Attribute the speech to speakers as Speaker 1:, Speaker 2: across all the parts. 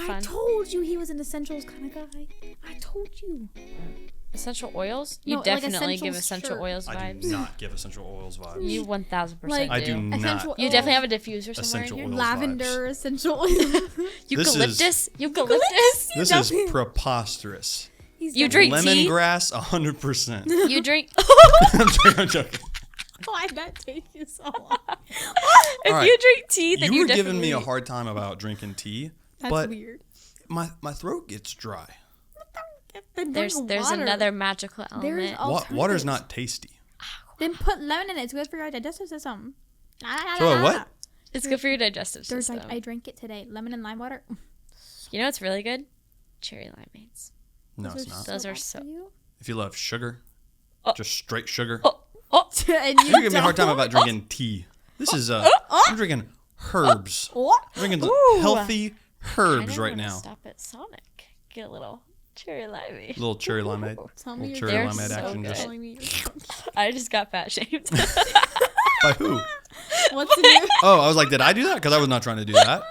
Speaker 1: fun.
Speaker 2: I told you he was an essentials kind of guy. I told you.
Speaker 1: Essential oils? You
Speaker 2: No,
Speaker 1: definitely
Speaker 2: like
Speaker 1: give essential
Speaker 2: shirt.
Speaker 1: oils
Speaker 3: I
Speaker 1: vibes.
Speaker 3: do not give essential oils vibes.
Speaker 1: You 1000%
Speaker 2: Like,
Speaker 3: I do not.
Speaker 2: essential
Speaker 1: You
Speaker 2: oils.
Speaker 1: definitely have a diffuser somewhere
Speaker 3: Essential
Speaker 1: in here.
Speaker 3: oils
Speaker 2: Lavender
Speaker 3: vibes.
Speaker 2: essential oil.
Speaker 1: Eucalyptus? Eucalyptus?
Speaker 3: This is preposterous.
Speaker 1: You drink tea?
Speaker 3: Lemongrass, 100%.
Speaker 1: You drink...
Speaker 3: I'm joking.
Speaker 2: Why that take you so long?
Speaker 1: If
Speaker 3: All right.
Speaker 1: you drink tea, then
Speaker 3: You
Speaker 1: you
Speaker 3: were giving me a
Speaker 1: definitely-
Speaker 3: hard time about drinking tea,
Speaker 2: That's
Speaker 3: but
Speaker 2: weird.
Speaker 3: my throat gets dry.
Speaker 2: Then
Speaker 1: There's
Speaker 2: drink water.
Speaker 1: another magical
Speaker 2: There's
Speaker 1: element.
Speaker 3: Water's
Speaker 2: alternatives.
Speaker 3: not tasty.
Speaker 2: Then put lemon in it. It's good for your digestive system.
Speaker 3: So what?
Speaker 1: It's good for your digestive
Speaker 2: There's
Speaker 1: system.
Speaker 2: I drank it today. Lemon and lime water.
Speaker 1: You know what's really good? Cherry limeades.
Speaker 3: No, it's not.
Speaker 1: Those are
Speaker 2: bad
Speaker 1: so-
Speaker 2: for you.
Speaker 3: If you love sugar,
Speaker 1: Oh.
Speaker 3: just straight sugar.
Speaker 1: Oh,
Speaker 2: And
Speaker 3: You're giving me a hard time about drinking tea. This is I'm drinking herbs. Drinking
Speaker 1: Ooh.
Speaker 3: healthy
Speaker 1: I
Speaker 3: herbs
Speaker 1: don't
Speaker 3: right
Speaker 1: wanna
Speaker 3: now.
Speaker 1: Stop at Sonic. Get a little cherry limeade.
Speaker 3: Little cherry limeade.
Speaker 2: Tell me
Speaker 3: Little
Speaker 2: you're
Speaker 3: cherry
Speaker 1: They're
Speaker 3: limeade
Speaker 1: so
Speaker 3: action.
Speaker 1: good.
Speaker 3: Just
Speaker 2: telling me.
Speaker 1: I just got fat shamed.
Speaker 3: by who?
Speaker 2: What's the new?
Speaker 3: Oh, I was like, did I do that? Because I was not trying to do that.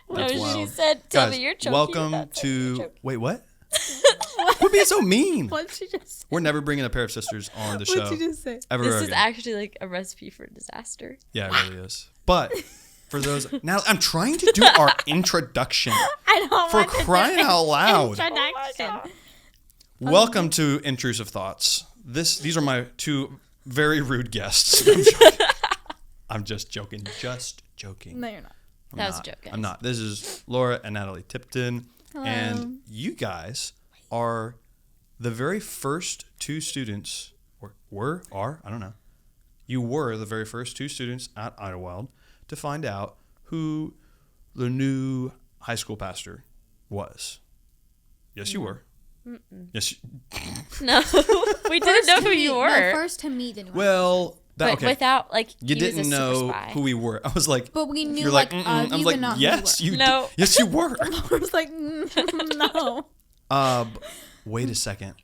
Speaker 1: No,
Speaker 3: That's
Speaker 1: she
Speaker 3: wild.
Speaker 1: said, "Tell
Speaker 3: Guys,
Speaker 1: me you're choking."
Speaker 3: welcome
Speaker 1: without telling me you're
Speaker 3: to.
Speaker 1: choking.
Speaker 3: Wait, what? Quit being so mean.
Speaker 2: What'd she just?
Speaker 3: We're never bringing a pair of sisters on the show.
Speaker 2: What'd you just say?
Speaker 3: Ever
Speaker 1: This is
Speaker 3: again.
Speaker 1: actually like a recipe for disaster.
Speaker 3: Yeah, it really is. But for those now, I'm trying to do our introduction.
Speaker 2: I don't
Speaker 3: For
Speaker 2: want to do
Speaker 3: crying out loud.
Speaker 2: introduction.
Speaker 3: Welcome to Intrusive Thoughts. These are my two very rude guests. I'm joking. I'm just joking. Just joking.
Speaker 2: No, you're not.
Speaker 1: That was a joke, guys.
Speaker 3: I'm not. This is Laura and Natalie Tipton.
Speaker 2: Hello.
Speaker 3: And you guys are the very first two students, or are, I don't know. You were the very first two students at Idlewild to find out who the new high school pastor was. Yes, you were. Yes.
Speaker 1: No, we didn't know who you were.
Speaker 2: No, first to meet anyone.
Speaker 3: Well,
Speaker 1: but
Speaker 3: okay.
Speaker 1: without like,
Speaker 3: You
Speaker 1: he was
Speaker 3: didn't
Speaker 1: a super
Speaker 3: know
Speaker 1: spy.
Speaker 3: who we were. I was like,
Speaker 2: But we knew
Speaker 3: you're like,
Speaker 2: like
Speaker 3: I was
Speaker 2: you
Speaker 3: like,
Speaker 2: would not
Speaker 3: yes, you
Speaker 1: No.
Speaker 3: yes, you were.
Speaker 2: I was like, no.
Speaker 3: Wait a second.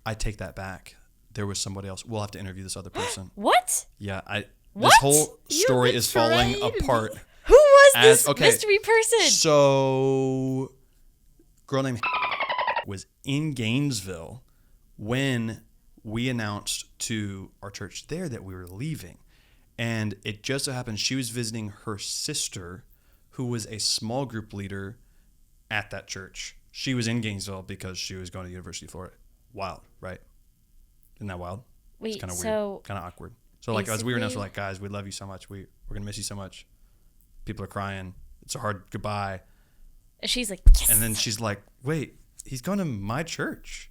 Speaker 3: I take that back. There was somebody else. We'll have to interview this other person.
Speaker 1: What?
Speaker 3: Yeah, this
Speaker 1: What?
Speaker 3: whole story is falling
Speaker 2: betrayed me.
Speaker 3: apart.
Speaker 1: Who was this
Speaker 3: Okay.
Speaker 1: mystery person?
Speaker 3: So, girl named was in Gainesville when we announced to our church there that we were leaving. And it just so happened she was visiting her sister, who was a small group leader at that church. She was in Gainesville because she was going to the University of Florida. Wild, right? Isn't that wild?
Speaker 1: Wait,
Speaker 3: It's kind of
Speaker 1: so
Speaker 3: weird, kind of awkward. So like as we were announced, we're
Speaker 1: basically-
Speaker 3: like, guys, we love you so much. We're gonna miss you so much. People are crying. It's a hard goodbye.
Speaker 1: she's like, yes.
Speaker 3: And then she's like, wait, he's going to my church.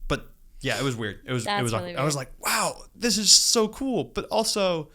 Speaker 3: But yeah, it was weird. It was
Speaker 1: That's
Speaker 3: awkward.
Speaker 1: really
Speaker 3: I was
Speaker 1: weird.
Speaker 3: like, wow, this is so cool. But also,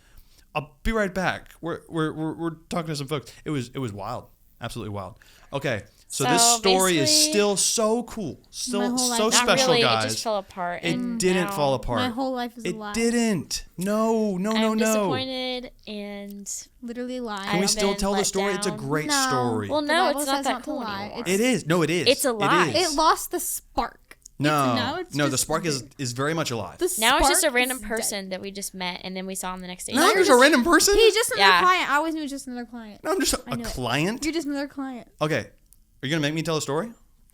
Speaker 3: I'll be right back. We're talking to some folks. It was wild. Absolutely wild. Okay. So this
Speaker 1: So
Speaker 3: story is
Speaker 1: basically-
Speaker 3: still so cool. Still
Speaker 2: My whole
Speaker 3: so
Speaker 2: life-
Speaker 1: Not
Speaker 3: special,
Speaker 1: really,
Speaker 3: guys.
Speaker 1: It just fell apart.
Speaker 3: It
Speaker 1: and
Speaker 3: didn't
Speaker 1: now
Speaker 3: fall apart.
Speaker 2: My whole life is a
Speaker 3: It
Speaker 2: lie.
Speaker 3: didn't. No.
Speaker 1: I'm disappointed and
Speaker 2: Literally lie.
Speaker 3: Can we
Speaker 1: I've
Speaker 3: still
Speaker 1: been
Speaker 3: tell the
Speaker 1: let
Speaker 3: story? It's a
Speaker 1: down.
Speaker 3: great
Speaker 2: No.
Speaker 3: story.
Speaker 1: well,
Speaker 2: The
Speaker 1: no,
Speaker 2: Bible
Speaker 1: it's not
Speaker 2: says
Speaker 1: that
Speaker 2: not to
Speaker 1: cool
Speaker 2: lie.
Speaker 1: anymore.
Speaker 3: It is. No, it is.
Speaker 1: It's a lie.
Speaker 3: It is.
Speaker 2: It lost the spark.
Speaker 3: No,
Speaker 2: it's
Speaker 3: the
Speaker 2: just
Speaker 3: spark is very much alive.
Speaker 2: The
Speaker 1: Now it's just a
Speaker 2: spark
Speaker 1: random
Speaker 2: is dead.
Speaker 1: person that we just met and then we saw him the next day.
Speaker 3: No, you're just a random person.
Speaker 2: He's just another
Speaker 1: Yeah.
Speaker 2: client. I always knew he was just another client.
Speaker 3: No, I'm just a
Speaker 2: knew it.
Speaker 3: client.
Speaker 2: You're just another client.
Speaker 3: Okay, are you gonna make me tell a story?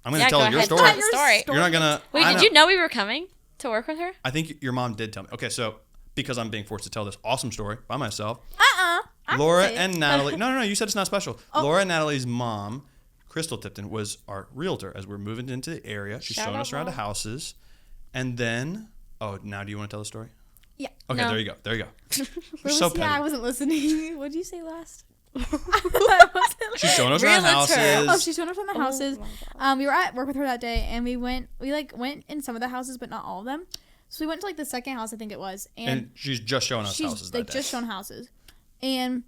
Speaker 3: I'm gonna
Speaker 1: Yeah,
Speaker 3: tell
Speaker 1: go
Speaker 3: your
Speaker 1: ahead.
Speaker 3: story.
Speaker 1: Tell your story.
Speaker 3: You're not gonna.
Speaker 1: Wait,
Speaker 3: I
Speaker 1: did
Speaker 3: know.
Speaker 1: you know we were coming to work with her?
Speaker 3: I think your mom did tell me. Okay, so because I'm being forced to tell this awesome story by myself,
Speaker 2: I
Speaker 3: Laura
Speaker 2: can say
Speaker 3: and
Speaker 2: it.
Speaker 3: Natalie. No. You said it's not special.
Speaker 2: Oh.
Speaker 3: Laura and Natalie's mom, Crystal Tipton, was our realtor as we're moving into the area. She's
Speaker 1: Shout
Speaker 3: showing
Speaker 1: out,
Speaker 3: us around the
Speaker 1: Mom.
Speaker 3: houses, and then now do you want to tell the story?
Speaker 2: Yeah.
Speaker 3: Okay,
Speaker 1: No.
Speaker 3: there you go. There you go. You're
Speaker 2: Where
Speaker 3: so
Speaker 2: was he? I
Speaker 3: petty.
Speaker 2: wasn't listening. What did you say last?
Speaker 3: She's showing us around
Speaker 1: Realtor.
Speaker 3: houses.
Speaker 2: Oh, she's showing us on the houses.
Speaker 1: my God.
Speaker 2: We were at work with her that day, and we went in some of the houses, but not all of them. So we went to like the second house, I think it was,
Speaker 3: and she's just showing us houses
Speaker 2: she's
Speaker 3: that
Speaker 2: like
Speaker 3: day.
Speaker 2: just shown houses, and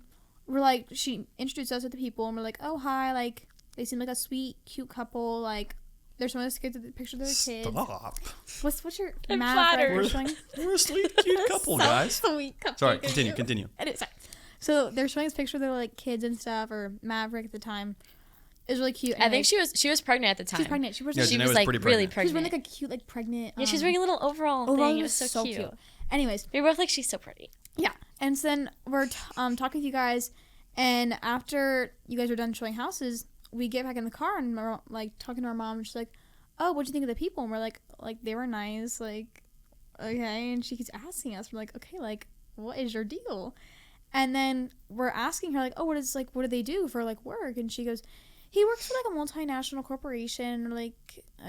Speaker 2: we're like, she introduced us to the people, and we're like, oh hi, like they seem like a sweet, cute couple. Like they're showing us kids, pictures of their kids.
Speaker 3: Stop.
Speaker 2: What's your
Speaker 1: I'm
Speaker 2: Maverick
Speaker 1: flattered.
Speaker 2: or something?
Speaker 3: We're a sweet, cute couple, guys.
Speaker 2: Sweet couple.
Speaker 3: Sorry, continue.
Speaker 2: Anyway, sorry. So they're showing us pictures of their like kids and stuff, or Maverick at the time. It was really cute.
Speaker 1: I think
Speaker 2: Anyway,
Speaker 1: she was pregnant at the time.
Speaker 2: she was pregnant. She was,
Speaker 3: Yeah,
Speaker 1: She
Speaker 3: Janae
Speaker 1: was
Speaker 3: was
Speaker 1: like
Speaker 3: pretty
Speaker 1: really
Speaker 3: pregnant.
Speaker 2: she was
Speaker 1: pregnant.
Speaker 2: wearing like a cute like pregnant.
Speaker 1: Yeah, she's wearing a little overall
Speaker 2: overall.
Speaker 1: thing.
Speaker 2: It
Speaker 1: It was so cute.
Speaker 2: Anyways,
Speaker 1: We were both like, she's so pretty.
Speaker 2: yeah, and so then we're talking with you guys, and after you guys were done showing houses, we get back in the car and we're like talking to our mom, and she's like, "Oh, what'd you think of the people?" And we're like they were nice, like, okay. And she keeps asking us, we're like, okay, like, what is your deal? And then we're asking her like, oh, what do they do for like work? And she goes, he works for like a multinational corporation. We're like,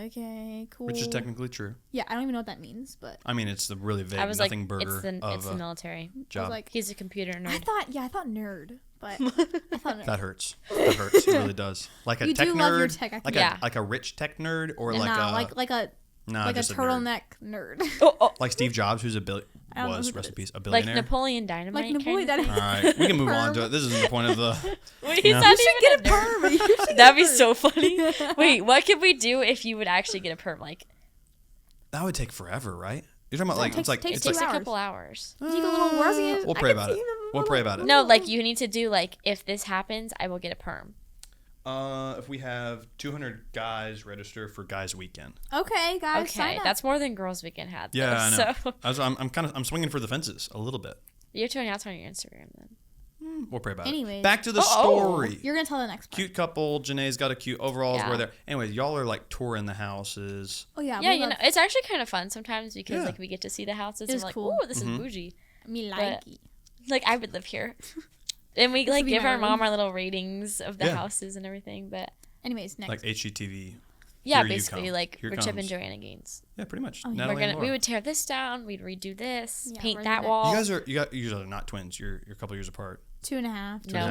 Speaker 2: okay, cool.
Speaker 3: Which is technically true.
Speaker 2: Yeah, I don't even know what that means, but
Speaker 3: I mean, it's the really vague
Speaker 1: I was
Speaker 3: nothing
Speaker 1: like,
Speaker 3: burger
Speaker 1: it's the military.
Speaker 2: I was
Speaker 3: job.
Speaker 2: like,
Speaker 1: He's a computer nerd.
Speaker 2: I thought nerd, but I thought nerd.
Speaker 3: That hurts. That hurts. It really does. Like a
Speaker 2: You
Speaker 3: tech
Speaker 2: do
Speaker 3: nerd,
Speaker 2: love your tech, I
Speaker 3: like
Speaker 1: think.
Speaker 3: like a rich tech nerd, or
Speaker 2: Nah, like a
Speaker 3: just a nerd.
Speaker 2: turtleneck nerd.
Speaker 1: Oh,
Speaker 3: Like Steve Jobs, who's
Speaker 2: I don't know who that
Speaker 3: rest in peace, a
Speaker 1: like
Speaker 3: billionaire.
Speaker 1: Napoleon Dynamite.
Speaker 2: Like Napoleon
Speaker 1: kind of
Speaker 3: All
Speaker 2: Dynamite.
Speaker 3: right, we can move on to it. This isn't the point of the.
Speaker 1: Wait, he's
Speaker 3: No.
Speaker 1: not
Speaker 2: You should
Speaker 1: even
Speaker 2: get a perm. You should get
Speaker 1: That'd be
Speaker 2: a perm.
Speaker 1: so funny. Wait, what could we do if you would actually get a perm? Like,
Speaker 3: That would take forever, right? You're talking about like
Speaker 2: Takes-
Speaker 3: it's like
Speaker 2: takes
Speaker 3: it's
Speaker 1: it takes
Speaker 3: like
Speaker 1: a
Speaker 2: 2
Speaker 1: couple hours.
Speaker 2: You get a little rosy.
Speaker 3: We'll pray about it. We'll pray about it.
Speaker 1: No, like you need to do like if this happens, I will get a perm.
Speaker 3: If we have 200 guys register for Guys Weekend.
Speaker 2: Okay, guys,
Speaker 1: Okay,
Speaker 2: sign up.
Speaker 1: that's more than Girls Weekend had. Though,
Speaker 3: Yeah, I know.
Speaker 1: So
Speaker 3: I'm swinging for the fences a little bit.
Speaker 1: you're turning out on your Instagram then.
Speaker 3: We'll pray about
Speaker 2: Anyways.
Speaker 3: it. Back to the
Speaker 1: Oh.
Speaker 3: story.
Speaker 2: You're gonna tell the next part.
Speaker 3: Cute couple. Janae's got a cute overalls.
Speaker 1: Yeah.
Speaker 3: We're there. Anyways, y'all are like touring the houses.
Speaker 2: Oh yeah,
Speaker 1: Yeah,
Speaker 2: we
Speaker 1: you
Speaker 2: love-
Speaker 1: know, it's actually kind of fun sometimes because
Speaker 3: Yeah.
Speaker 1: like we get to see the houses
Speaker 2: It's
Speaker 1: and we're like,
Speaker 2: cool.
Speaker 1: oh, this
Speaker 3: Mhm.
Speaker 1: is bougie.
Speaker 2: me
Speaker 1: but-
Speaker 2: like it.
Speaker 1: Like I would live here. And we
Speaker 2: This
Speaker 1: like
Speaker 2: would be
Speaker 1: give
Speaker 2: my
Speaker 1: our mom
Speaker 2: room.
Speaker 1: our little ratings of the
Speaker 3: Yeah.
Speaker 1: houses and everything. But
Speaker 2: Anyways, next.
Speaker 3: Like HGTV.
Speaker 1: yeah,
Speaker 3: Here you
Speaker 1: basically
Speaker 3: come.
Speaker 1: like
Speaker 3: Here
Speaker 1: we're Chip
Speaker 3: comes.
Speaker 1: and Joanna Gaines.
Speaker 3: Yeah, pretty much.
Speaker 2: Oh, yeah.
Speaker 3: Natalie
Speaker 1: We're
Speaker 3: and
Speaker 1: gonna we
Speaker 3: Laura.
Speaker 1: would tear this down, we'd redo this,
Speaker 2: Yeah,
Speaker 1: paint
Speaker 2: we're
Speaker 1: that
Speaker 2: gonna-
Speaker 1: wall.
Speaker 3: You guys are not twins. You're a couple years apart.
Speaker 2: 2.5.
Speaker 3: Two and a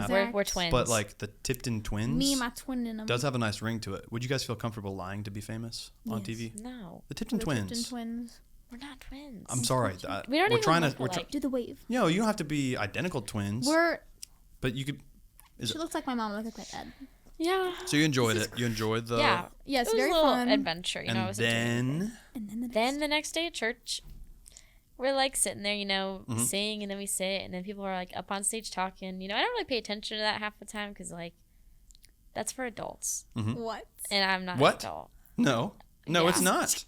Speaker 1: no,
Speaker 3: half.
Speaker 1: we're twins.
Speaker 3: But like the Tipton twins
Speaker 2: Me and my twin in them.
Speaker 3: does have a nice ring to it. Would you guys feel comfortable lying to be famous on
Speaker 2: Yes.
Speaker 3: TV?
Speaker 1: No,
Speaker 3: The Tipton
Speaker 2: The
Speaker 3: twins.
Speaker 2: Tipton twins.
Speaker 1: we're not twins.
Speaker 3: I'm sorry.
Speaker 1: We don't
Speaker 3: we're
Speaker 1: even
Speaker 3: trying
Speaker 1: look
Speaker 3: to. We're
Speaker 1: alike.
Speaker 2: Do the wave.
Speaker 3: No, you don't have to be identical twins. But you could.
Speaker 2: She looks like my mom. Look like my dad.
Speaker 1: Yeah.
Speaker 3: So you enjoyed it. You enjoyed the.
Speaker 1: Yeah.
Speaker 2: Yes,
Speaker 1: It was
Speaker 2: very
Speaker 1: a little
Speaker 2: fun.
Speaker 1: adventure, you know. It
Speaker 3: And
Speaker 1: was entertaining.
Speaker 3: then.
Speaker 2: And then
Speaker 1: Then the next day at church, we're like sitting there, you know,
Speaker 3: Mhm.
Speaker 1: sing, and then we sit, and then people are like up on stage talking. You know, I don't really pay attention to that half the time because like that's for adults,
Speaker 2: what?
Speaker 1: and I'm not
Speaker 3: What?
Speaker 1: an adult.
Speaker 3: No,
Speaker 1: Yeah.
Speaker 3: it's not.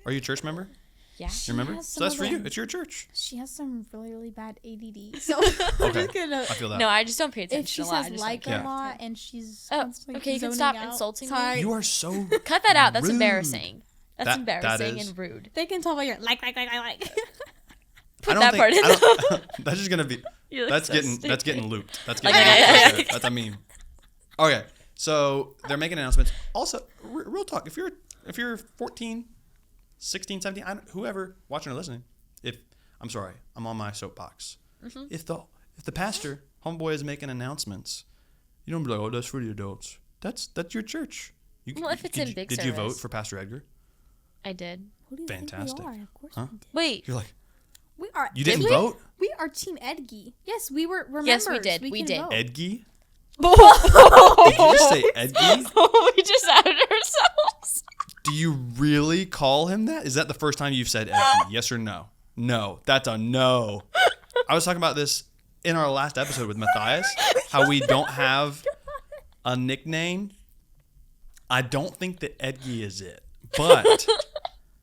Speaker 3: Are you a church member?
Speaker 1: Yeah.
Speaker 3: You remember?
Speaker 2: has
Speaker 3: So that's
Speaker 2: some
Speaker 3: for
Speaker 2: of
Speaker 3: you.
Speaker 2: them.
Speaker 3: It's your church.
Speaker 2: She has some really, really bad ADD. So we're
Speaker 3: Okay.
Speaker 2: just gonna.
Speaker 3: I feel that.
Speaker 1: No, I just don't pay
Speaker 2: If
Speaker 1: attention
Speaker 2: she
Speaker 1: a lot. I
Speaker 2: says
Speaker 1: just
Speaker 2: like
Speaker 1: don't
Speaker 2: a
Speaker 1: care.
Speaker 2: lot and she's
Speaker 1: Oh,
Speaker 2: constantly
Speaker 1: okay, you can
Speaker 2: zoning
Speaker 1: stop
Speaker 2: out.
Speaker 1: insulting me.
Speaker 2: Sorry.
Speaker 3: You are so.
Speaker 1: Cut that out. That's
Speaker 3: Rude.
Speaker 1: embarrassing. That's
Speaker 3: That
Speaker 1: embarrassing
Speaker 3: is-
Speaker 1: and rude.
Speaker 2: They can tell by your like.
Speaker 3: I
Speaker 1: Put
Speaker 3: don't
Speaker 1: that
Speaker 3: think-
Speaker 1: part in.
Speaker 3: I don't- that's just gonna be.
Speaker 1: You look
Speaker 3: That's
Speaker 1: so
Speaker 3: getting.
Speaker 1: stupid.
Speaker 3: That's getting looped. That's
Speaker 1: Okay,
Speaker 3: getting.
Speaker 1: yeah,
Speaker 3: looped.
Speaker 1: yeah.
Speaker 3: That's a meme. Okay, so they're making announcements. Also, real talk. If you're 14, 16, 17, whoever watching or listening, I'm sorry, I'm on my soapbox.
Speaker 1: Mm-hmm.
Speaker 3: If the pastor, homeboy, is making announcements, you don't be like, oh, that's for the adults. That's your church.
Speaker 1: Well, if it's in big
Speaker 3: did you vote
Speaker 1: service.
Speaker 3: for Pastor Edgar?
Speaker 1: I did.
Speaker 2: Who do you
Speaker 3: Fantastic.
Speaker 2: think we are? Of course
Speaker 3: Huh?
Speaker 2: we did.
Speaker 1: Wait.
Speaker 3: You're like,
Speaker 2: We are.
Speaker 3: you didn't
Speaker 2: we,
Speaker 3: vote?
Speaker 2: We are Team Edgy. Yes, we were. Remember,
Speaker 1: Yes, we did. We
Speaker 2: can
Speaker 1: did.
Speaker 2: vote.
Speaker 3: Edgy?
Speaker 1: Oh,
Speaker 3: Did you just say Edgy?
Speaker 1: we just outed ourselves.
Speaker 3: Do you really call him that? Is that the first time you've said Edgy? Yes or no? No. That's a no. I was talking about this in our last episode with Matthias, how we don't have a nickname. I don't think that Edgy is it, but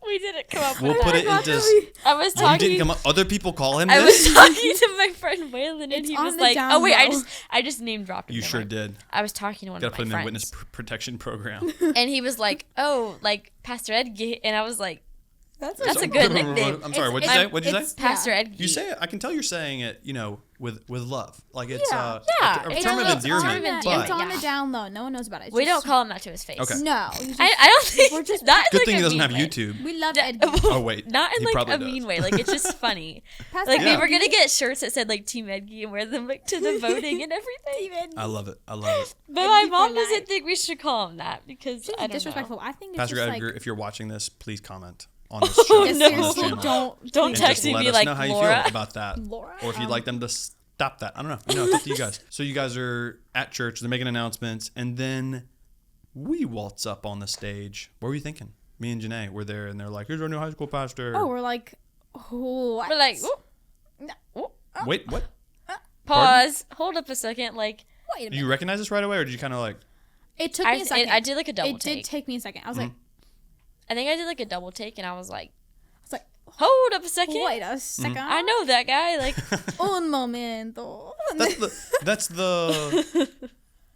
Speaker 1: We didn't come up
Speaker 3: we'll
Speaker 1: with
Speaker 3: put
Speaker 1: that.
Speaker 3: it into.
Speaker 1: I was
Speaker 3: You
Speaker 1: talking.
Speaker 3: didn't come up. Other people call him
Speaker 1: I was
Speaker 3: this.
Speaker 1: talking to my friend Waylon, and
Speaker 2: It's
Speaker 1: he
Speaker 2: on
Speaker 1: was
Speaker 2: the
Speaker 1: like,
Speaker 2: down
Speaker 1: "Oh wait,
Speaker 2: low.
Speaker 1: I just name dropped him."
Speaker 3: You
Speaker 1: Never
Speaker 3: sure
Speaker 1: mind.
Speaker 3: did.
Speaker 1: I was talking to one
Speaker 3: Got
Speaker 1: of
Speaker 3: to put
Speaker 1: my
Speaker 3: him in
Speaker 1: friends,
Speaker 3: witness protection program.
Speaker 1: and he was like, "Oh, like Pastor Edgy," and I was like,
Speaker 2: That's
Speaker 1: That's a good nickname.
Speaker 3: I'm sorry. What'd you
Speaker 2: It's-
Speaker 3: say? What'd you say?
Speaker 2: it's-
Speaker 1: "Pastor
Speaker 2: Yeah.
Speaker 1: Edgy."
Speaker 3: You say it. I can tell you're saying it. with love. Like it's
Speaker 2: Yeah.
Speaker 1: Yeah,
Speaker 3: a
Speaker 1: it's
Speaker 3: term of
Speaker 1: on the-
Speaker 3: endearment.
Speaker 1: term of
Speaker 2: It's
Speaker 3: But
Speaker 2: on
Speaker 1: yeah.
Speaker 2: the down low. No one knows about it. It's
Speaker 1: We don't
Speaker 2: just-
Speaker 1: call him that to his face.
Speaker 3: Okay.
Speaker 2: No. you just-
Speaker 1: I don't think
Speaker 2: We're just-
Speaker 1: not in
Speaker 3: good
Speaker 1: like
Speaker 3: thing
Speaker 1: a
Speaker 3: he doesn't
Speaker 1: mean
Speaker 3: have
Speaker 1: way.
Speaker 3: YouTube.
Speaker 2: We love
Speaker 1: Yeah,
Speaker 2: Edgy.
Speaker 3: Oh wait,
Speaker 1: Not in
Speaker 3: he
Speaker 1: like
Speaker 3: probably
Speaker 1: a
Speaker 3: does.
Speaker 1: mean way. Like it's just funny.
Speaker 2: Pastor
Speaker 1: Like we
Speaker 3: Yeah.
Speaker 1: were gonna get shirts that said like Team Edgy and wear them like to the voting and everything.
Speaker 3: I love it. I love it.
Speaker 1: But my
Speaker 2: Edgy
Speaker 1: mom
Speaker 2: for
Speaker 1: doesn't
Speaker 2: life.
Speaker 1: think we should call him that because
Speaker 2: It's
Speaker 1: I don't
Speaker 2: disrespectful.
Speaker 1: know.
Speaker 2: I think it's
Speaker 3: Pastor
Speaker 2: just
Speaker 3: Edgar,
Speaker 2: like.
Speaker 3: if you're watching this, please comment on this show.
Speaker 2: Yeah,
Speaker 3: on
Speaker 1: no.
Speaker 3: this
Speaker 2: seriously,
Speaker 3: channel.
Speaker 1: Don't
Speaker 3: And
Speaker 1: text
Speaker 3: just
Speaker 1: me
Speaker 3: let
Speaker 1: be
Speaker 3: us
Speaker 1: like,
Speaker 3: know how you
Speaker 1: "Laura."
Speaker 3: feel about that,
Speaker 2: Laura,
Speaker 3: or if you'd like them to stop that. I don't know. You know, it's up to you guys. So you guys are at church. They're making announcements, and then we waltz up on the stage. What were you thinking? Me and Janae were there, and they're like, "Here's our new high school pastor."
Speaker 2: Oh, we're like. Oh,
Speaker 1: We're like,
Speaker 3: Wait, what?
Speaker 1: pause, hold up a second. Like
Speaker 2: wait a
Speaker 3: Do
Speaker 2: minute.
Speaker 3: you recognize this right away, or did you kind of like?
Speaker 2: It took me a second.
Speaker 1: I did like a double
Speaker 2: It did
Speaker 1: take.
Speaker 2: take me a second. I was like,
Speaker 1: I think I did like a double take, and I was like,
Speaker 2: like,
Speaker 1: hold up a second.
Speaker 2: wait a second.
Speaker 1: I know that guy. Like,
Speaker 2: Un momento.
Speaker 3: That's the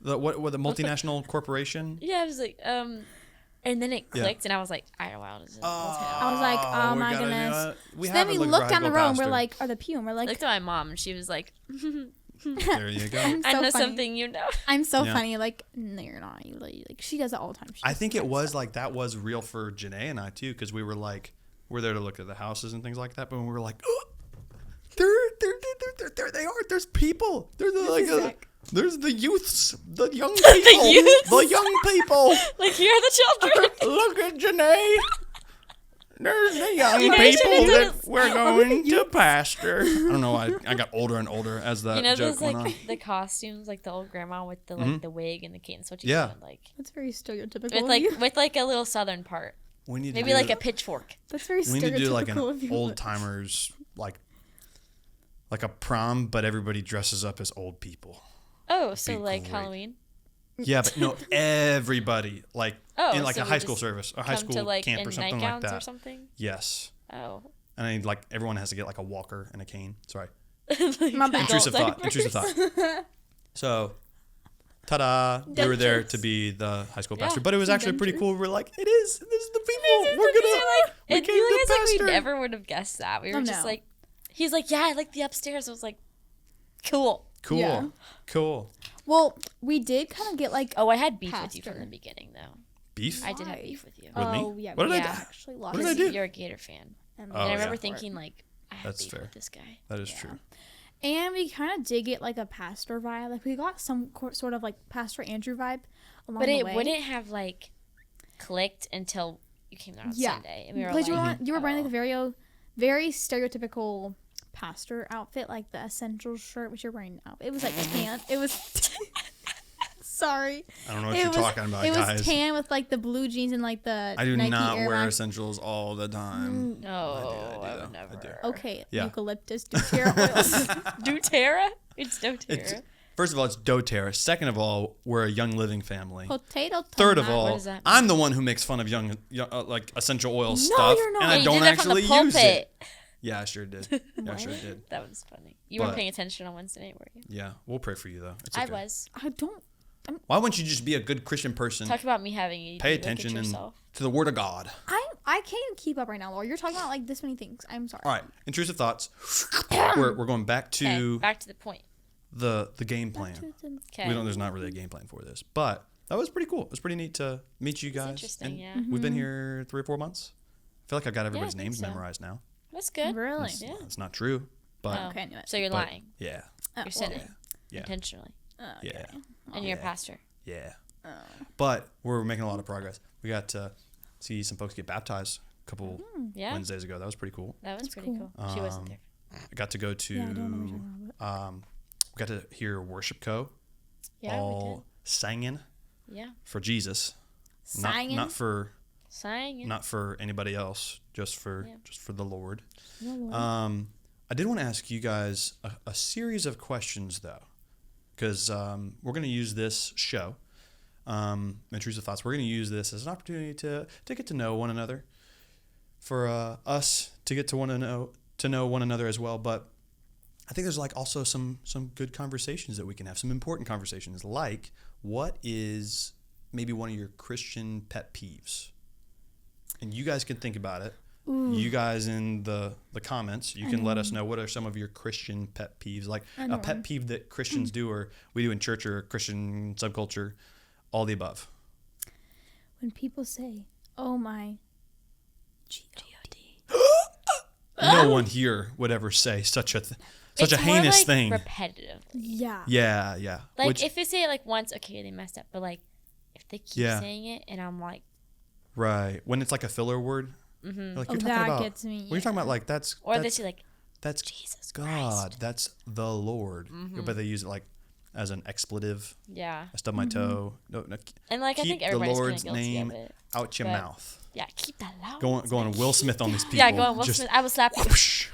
Speaker 3: The what the multinational corporation?
Speaker 1: Yeah, I was like, and then it clicked, and I was like, wow, this is
Speaker 2: I was like, oh my goodness. So then we looked down the road and we're like, are the pew? And we're
Speaker 1: I
Speaker 2: like,
Speaker 1: looked at my mom, and she was like,
Speaker 3: there you go.
Speaker 2: I'm so
Speaker 1: I know
Speaker 2: funny.
Speaker 1: something you know.
Speaker 2: I'm so
Speaker 3: Yeah.
Speaker 2: funny. Like, no, you're not. You like she does it all the time. She
Speaker 3: I
Speaker 2: does
Speaker 3: think
Speaker 2: that
Speaker 3: it
Speaker 2: kind of
Speaker 3: was
Speaker 2: stuff.
Speaker 3: like that was real for Janae and I too, because we were like, we're there to look at the houses and things like that, but when we were like, oh, there they are. There's people. There's there's the youths, the young people, the young people.
Speaker 1: Like, here are the children.
Speaker 3: Look at Janae. There's the young
Speaker 1: You know,
Speaker 3: people
Speaker 1: you
Speaker 3: that
Speaker 1: should've
Speaker 3: we're going to pastor. I don't know why I got older and older as that
Speaker 1: You know
Speaker 3: joke
Speaker 1: those
Speaker 3: went on.
Speaker 1: like the costumes, like the old grandma with the like the wig and the cane. That's what you
Speaker 3: Yeah.
Speaker 1: sound like.
Speaker 2: That's very stereotypical.
Speaker 1: With
Speaker 2: of
Speaker 1: like
Speaker 2: you.
Speaker 1: with like a little southern part.
Speaker 3: We need to
Speaker 1: Maybe
Speaker 3: do,
Speaker 1: like a pitchfork.
Speaker 2: That's very
Speaker 3: we need to do like an
Speaker 2: stereotypical of you.
Speaker 3: old timers like a prom, but everybody dresses up as old people.
Speaker 1: Oh, so
Speaker 3: Be
Speaker 1: like
Speaker 3: great.
Speaker 1: Halloween.
Speaker 3: Yeah, but no, everybody like
Speaker 1: Oh,
Speaker 3: in like
Speaker 1: so
Speaker 3: a
Speaker 1: we
Speaker 3: high
Speaker 1: just
Speaker 3: school service or high
Speaker 1: Come
Speaker 3: school
Speaker 1: to like
Speaker 3: camp
Speaker 1: in
Speaker 3: or something like
Speaker 1: nightgowns
Speaker 3: that.
Speaker 1: or something.
Speaker 3: Yes,
Speaker 1: Oh.
Speaker 3: and I like everyone has to get like a walker and a cane. Sorry,
Speaker 1: Like
Speaker 2: My bad.
Speaker 3: intrusive
Speaker 1: adult
Speaker 3: thought. Intrusive thought. So, ta-da! We were there to be the high school pastor,
Speaker 1: Yeah.
Speaker 3: but it was actually pretty
Speaker 2: Adventures.
Speaker 3: cool. We were like, this is the people. We're gonna. We
Speaker 1: It
Speaker 3: came
Speaker 1: really
Speaker 3: to
Speaker 1: is like we
Speaker 3: pastor.
Speaker 1: never would have guessed that. We were
Speaker 2: Oh,
Speaker 1: just
Speaker 2: no.
Speaker 1: like, he's like, yeah, I like the upstairs. I was like, cool.
Speaker 3: Cool,
Speaker 2: Yeah.
Speaker 3: cool.
Speaker 2: Well, we did kind of get like.
Speaker 1: Oh, I had beef with you
Speaker 2: Pastor.
Speaker 1: from the beginning though.
Speaker 3: Beef.
Speaker 1: I did have
Speaker 2: Why?
Speaker 1: beef with you.
Speaker 3: With me?
Speaker 2: Oh yeah.
Speaker 3: What did I
Speaker 2: we
Speaker 3: do?
Speaker 2: Actually lost.
Speaker 3: What did I do?
Speaker 1: You're a Gator fan.
Speaker 2: And,
Speaker 3: Oh,
Speaker 1: And I
Speaker 3: yeah.
Speaker 1: remember thinking like, I have
Speaker 3: That's
Speaker 1: beef
Speaker 3: fair.
Speaker 1: with this guy.
Speaker 3: That is
Speaker 2: Yeah.
Speaker 3: true.
Speaker 2: And we kind of did get like a pastor vibe. Like we got some sort of like Pastor Andrew vibe along
Speaker 1: But
Speaker 2: the
Speaker 1: it
Speaker 2: way.
Speaker 1: wouldn't have like clicked until you came there on
Speaker 2: Yeah.
Speaker 1: Sunday. And we were
Speaker 2: Because
Speaker 1: like,
Speaker 2: you were wearing like
Speaker 1: oh.
Speaker 2: a very stereotypical pastor outfit, like the essential shirt, which you're wearing now. It was like tan. It was. Sorry.
Speaker 3: I don't know what
Speaker 2: It
Speaker 3: you're
Speaker 2: was,
Speaker 3: talking about,
Speaker 2: it
Speaker 3: guys.
Speaker 2: was tan with like the blue jeans and like the
Speaker 3: I do
Speaker 2: Nike
Speaker 3: not
Speaker 2: Air
Speaker 3: wear
Speaker 2: Max.
Speaker 3: essentials all the time.
Speaker 1: No,
Speaker 3: I
Speaker 1: I
Speaker 3: do.
Speaker 1: would never.
Speaker 3: I do.
Speaker 2: Okay,
Speaker 3: Yeah.
Speaker 2: eucalyptus doTERRA oils.
Speaker 1: doTERRA? It's
Speaker 3: It's,
Speaker 1: doTERRA.
Speaker 3: first of all, it's doTERRA. Second of all, we're a Young Living family.
Speaker 2: Potato.
Speaker 3: Third of
Speaker 2: tomato.
Speaker 3: all,
Speaker 1: does that mean?
Speaker 3: I'm the one who makes fun of like essential oil
Speaker 2: No,
Speaker 3: stuff,
Speaker 2: you're not.
Speaker 3: and
Speaker 1: Yeah,
Speaker 3: I
Speaker 1: you
Speaker 3: don't
Speaker 1: did that from the
Speaker 3: actually use it.
Speaker 1: pulpit.
Speaker 3: Yeah, I sure did. Yeah, I sure did.
Speaker 1: That was funny. You weren't
Speaker 3: But-
Speaker 1: paying attention on Wednesday night, were you?
Speaker 3: Yeah, we'll pray for you though. It's
Speaker 1: I
Speaker 3: okay.
Speaker 1: was.
Speaker 2: I don't.
Speaker 3: Why wouldn't you just be a good Christian person?
Speaker 1: Talk about me having ADD.
Speaker 3: Pay
Speaker 1: Look at
Speaker 3: attention
Speaker 1: yourself.
Speaker 3: to the Word of God.
Speaker 2: I can't even keep up right now, Laura. You're talking about like this many things. I'm sorry.
Speaker 3: All right, intrusive thoughts. we're going back
Speaker 1: Okay,
Speaker 3: to
Speaker 1: back to the point.
Speaker 3: the game plan.
Speaker 1: Okay.
Speaker 3: There's not really a game plan for this, but that was pretty cool. It was pretty neat to meet you
Speaker 1: It's
Speaker 3: guys.
Speaker 1: interesting,
Speaker 3: and
Speaker 1: yeah.
Speaker 3: We've been here 3 or 4 months. I feel like I've got everybody's
Speaker 1: think
Speaker 3: names
Speaker 1: so.
Speaker 3: memorized now.
Speaker 1: That's good.
Speaker 2: Really?
Speaker 1: Yeah.
Speaker 3: It's not true, but
Speaker 1: Oh,
Speaker 2: Okay, I knew it.
Speaker 1: So you're
Speaker 3: but
Speaker 1: lying.
Speaker 3: yeah,
Speaker 2: Oh,
Speaker 1: You're sinning
Speaker 3: yeah,
Speaker 1: intentionally.
Speaker 3: yeah,
Speaker 1: And you're a
Speaker 3: Yeah.
Speaker 1: pastor.
Speaker 3: yeah.
Speaker 2: Oh.
Speaker 3: But we're making a lot of progress. We got to see some folks get baptized a couple
Speaker 1: Yeah.
Speaker 3: Wednesdays ago. That was pretty cool.
Speaker 1: That was
Speaker 2: That's
Speaker 1: pretty
Speaker 2: cool.
Speaker 1: cool. She wasn't there.
Speaker 3: I got to go to.
Speaker 2: Yeah, I don't know what you're talking about.
Speaker 3: We got to hear worship co.
Speaker 1: Yeah,
Speaker 3: all singing
Speaker 1: we did. Yeah.
Speaker 3: for Jesus,
Speaker 2: Singing?
Speaker 3: not for
Speaker 1: Singing.
Speaker 3: not for anybody else, just for
Speaker 1: Yeah.
Speaker 3: the Lord.
Speaker 2: No, Lord.
Speaker 3: I did want to ask you guys a series of questions though, because we're going to use this show, Intrusive Thoughts. We're going to use this as an opportunity to get to know one another, for us to get to know one another as well. But I think there's like also some good conversations that we can have, some important conversations, like what is maybe one of your Christian pet peeves, and you guys can think about it. You guys in the comments, you can let us know what are some of your Christian pet peeves, like a pet peeve that Christians do or we do in church or Christian subculture, all the above.
Speaker 2: When people say, "Oh my G-O-D,"
Speaker 3: No one here would ever say such a
Speaker 1: It's more,
Speaker 3: heinous
Speaker 1: like,
Speaker 3: thing.
Speaker 1: repetitive.
Speaker 2: yeah,
Speaker 3: Yeah.
Speaker 1: Like,
Speaker 3: Which-
Speaker 1: if they say it like once, okay, they messed up. But like, if they keep
Speaker 3: Yeah.
Speaker 1: saying it, and I'm like,
Speaker 3: right, when it's like a filler word, like
Speaker 2: Oh,
Speaker 3: you're talking
Speaker 2: that
Speaker 3: about.
Speaker 2: gets me,
Speaker 3: When you're talking about like that's
Speaker 1: or they
Speaker 3: that's,
Speaker 1: say like,
Speaker 3: that's
Speaker 1: Jesus
Speaker 3: God,
Speaker 1: Christ.
Speaker 3: that's the Lord, but they use it like as an expletive.
Speaker 1: Yeah.
Speaker 3: I stubbed my toe. No,
Speaker 1: And like, I
Speaker 3: keep
Speaker 1: think
Speaker 3: the
Speaker 1: everybody's kind
Speaker 3: Lord's
Speaker 1: of guilty
Speaker 3: name
Speaker 1: of it.
Speaker 3: out your
Speaker 1: but-
Speaker 3: mouth.
Speaker 1: Yeah, keep that loud.
Speaker 3: Going Will Smith on these people.
Speaker 1: Yeah, go on. Will
Speaker 3: Just
Speaker 1: Smith. I will slap you.
Speaker 3: whoosh.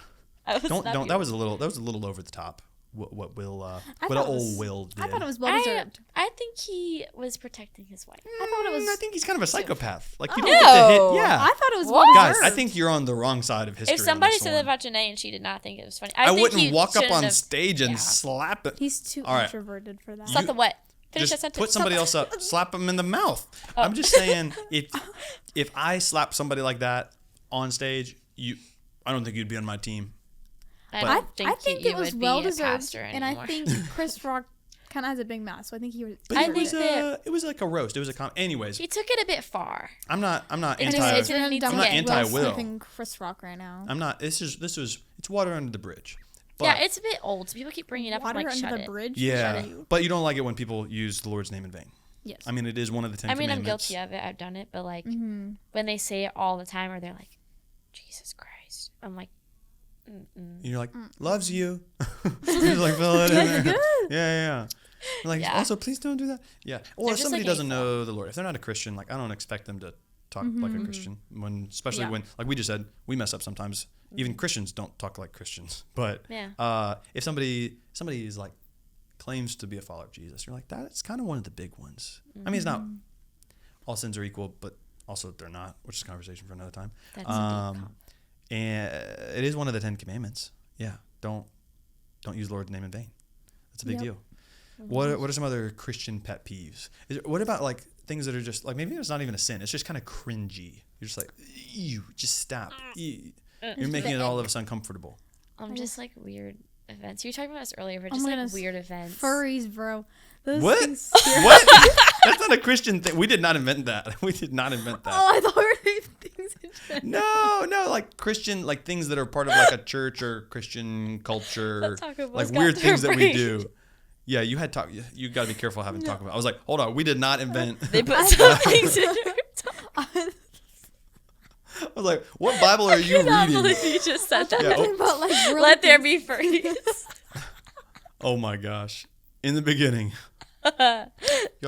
Speaker 1: I will
Speaker 3: Don't
Speaker 1: slap
Speaker 3: don't.
Speaker 1: you.
Speaker 3: That was a little over the top. What Will what
Speaker 2: thought it
Speaker 3: old
Speaker 2: was-
Speaker 3: Will did.
Speaker 2: I thought it was well deserved.
Speaker 1: I think he was protecting his wife.
Speaker 2: I thought it was.
Speaker 3: I think he's kind of a psychopath. Like you
Speaker 2: Oh.
Speaker 3: don't get to hit.
Speaker 1: No.
Speaker 3: Yeah,
Speaker 2: I thought it was
Speaker 1: What?
Speaker 2: well
Speaker 3: guys,
Speaker 2: deserved.
Speaker 3: I think you're on the wrong side of history.
Speaker 1: If
Speaker 3: on
Speaker 1: somebody
Speaker 3: this
Speaker 1: said
Speaker 3: one.
Speaker 1: that about Janae and she did not think it was funny,
Speaker 3: I
Speaker 1: think
Speaker 3: wouldn't
Speaker 1: he
Speaker 3: walk up
Speaker 1: shouldn't
Speaker 3: on
Speaker 1: have-
Speaker 3: stage and
Speaker 1: yeah.
Speaker 3: slap it.
Speaker 2: He's too
Speaker 3: All right.
Speaker 2: introverted for that.
Speaker 1: Slap the what? Finish that
Speaker 3: just
Speaker 1: sentence.
Speaker 3: put somebody else up, slap them in the mouth.
Speaker 1: Oh.
Speaker 3: I'm just saying, if I slap somebody like that on stage, I don't think you'd be on my team.
Speaker 1: I
Speaker 2: think
Speaker 1: you
Speaker 2: it was
Speaker 1: would
Speaker 2: well
Speaker 1: be a
Speaker 2: deserved,
Speaker 1: pastor
Speaker 2: and I
Speaker 1: anymore.
Speaker 2: think Chris Rock kind of has a big mouth, so I think he was.
Speaker 3: But
Speaker 1: I
Speaker 3: it
Speaker 1: think that-
Speaker 3: was like a roast. It was a anyways.
Speaker 1: he took it a bit far.
Speaker 3: I'm not
Speaker 1: It's
Speaker 3: anti.
Speaker 1: just-
Speaker 2: I'm
Speaker 1: I'm
Speaker 3: not anti-Will.
Speaker 2: Chris Rock right now.
Speaker 3: I'm not. It's water under the bridge. But,
Speaker 1: Yeah, it's a bit old. So people keep bringing it up.
Speaker 2: Water
Speaker 1: I'm like,
Speaker 2: under
Speaker 1: shut
Speaker 2: the
Speaker 1: it.
Speaker 2: bridge.
Speaker 3: yeah,
Speaker 2: Shut it.
Speaker 3: but you don't like it when people use the Lord's name in vain.
Speaker 2: Yes.
Speaker 3: I mean, it is one of the 10
Speaker 1: I mean, I'm
Speaker 3: commandments.
Speaker 1: guilty of it. I've done it, but like
Speaker 2: Mm-hmm.
Speaker 1: when they say it all the time, or they're like, Jesus Christ, I'm like,
Speaker 3: And you're like, loves you. Just like fill it in there. Yeah. You're like,
Speaker 1: Yeah.
Speaker 3: also, please don't do that. Yeah. Or
Speaker 1: They're
Speaker 3: if
Speaker 1: just,
Speaker 3: somebody
Speaker 1: like,
Speaker 3: doesn't
Speaker 1: hateful.
Speaker 3: know the Lord, if they're not a Christian, like I don't expect them to talk like a Christian. Especially
Speaker 2: Yeah.
Speaker 3: when, like we just said, we mess up sometimes. Even Christians don't talk like Christians. But
Speaker 1: Yeah.
Speaker 3: if somebody is like claims to be a follower of Jesus, you're like, that's kind of one of the big ones. I mean, it's not all sins are equal, but also they're not, which is a conversation for another time.
Speaker 1: That's a deep call.
Speaker 3: And it is one of the 10 commandments. Yeah, don't use the Lord's name in vain. That's a big
Speaker 2: Yep.
Speaker 3: deal. What are some other Christian pet peeves? What about like things that are just like maybe it's not even a sin. It's just kind of cringy. You're just like, ew, just stop. Ew. You're making it all of us uncomfortable.
Speaker 1: Just like weird events. You were talking about this earlier, but
Speaker 2: Oh
Speaker 1: just
Speaker 2: my
Speaker 1: like
Speaker 2: goodness.
Speaker 1: weird events.
Speaker 2: Furries, bro. Those
Speaker 3: What?
Speaker 2: things-
Speaker 3: What? That's not a Christian thing. We did not invent that. We did not invent that.
Speaker 2: Oh, I thought we were doing things in general.
Speaker 3: No, like Christian, like things that are part of like a church or Christian culture,
Speaker 1: That Taco Bell's
Speaker 3: like
Speaker 1: got
Speaker 3: weird
Speaker 1: their
Speaker 3: things that we
Speaker 1: brain.
Speaker 3: do. Yeah, you had talk. You got to be careful having Taco Bell. I was like, hold on, we did not invent.
Speaker 1: They put some things in your
Speaker 3: I was like, what Bible are you
Speaker 1: I cannot
Speaker 3: reading?
Speaker 1: believe you just said that.
Speaker 3: Yeah,
Speaker 2: Talking about, like, really
Speaker 1: Let there be furries.
Speaker 3: Oh my gosh! In the beginning, y'all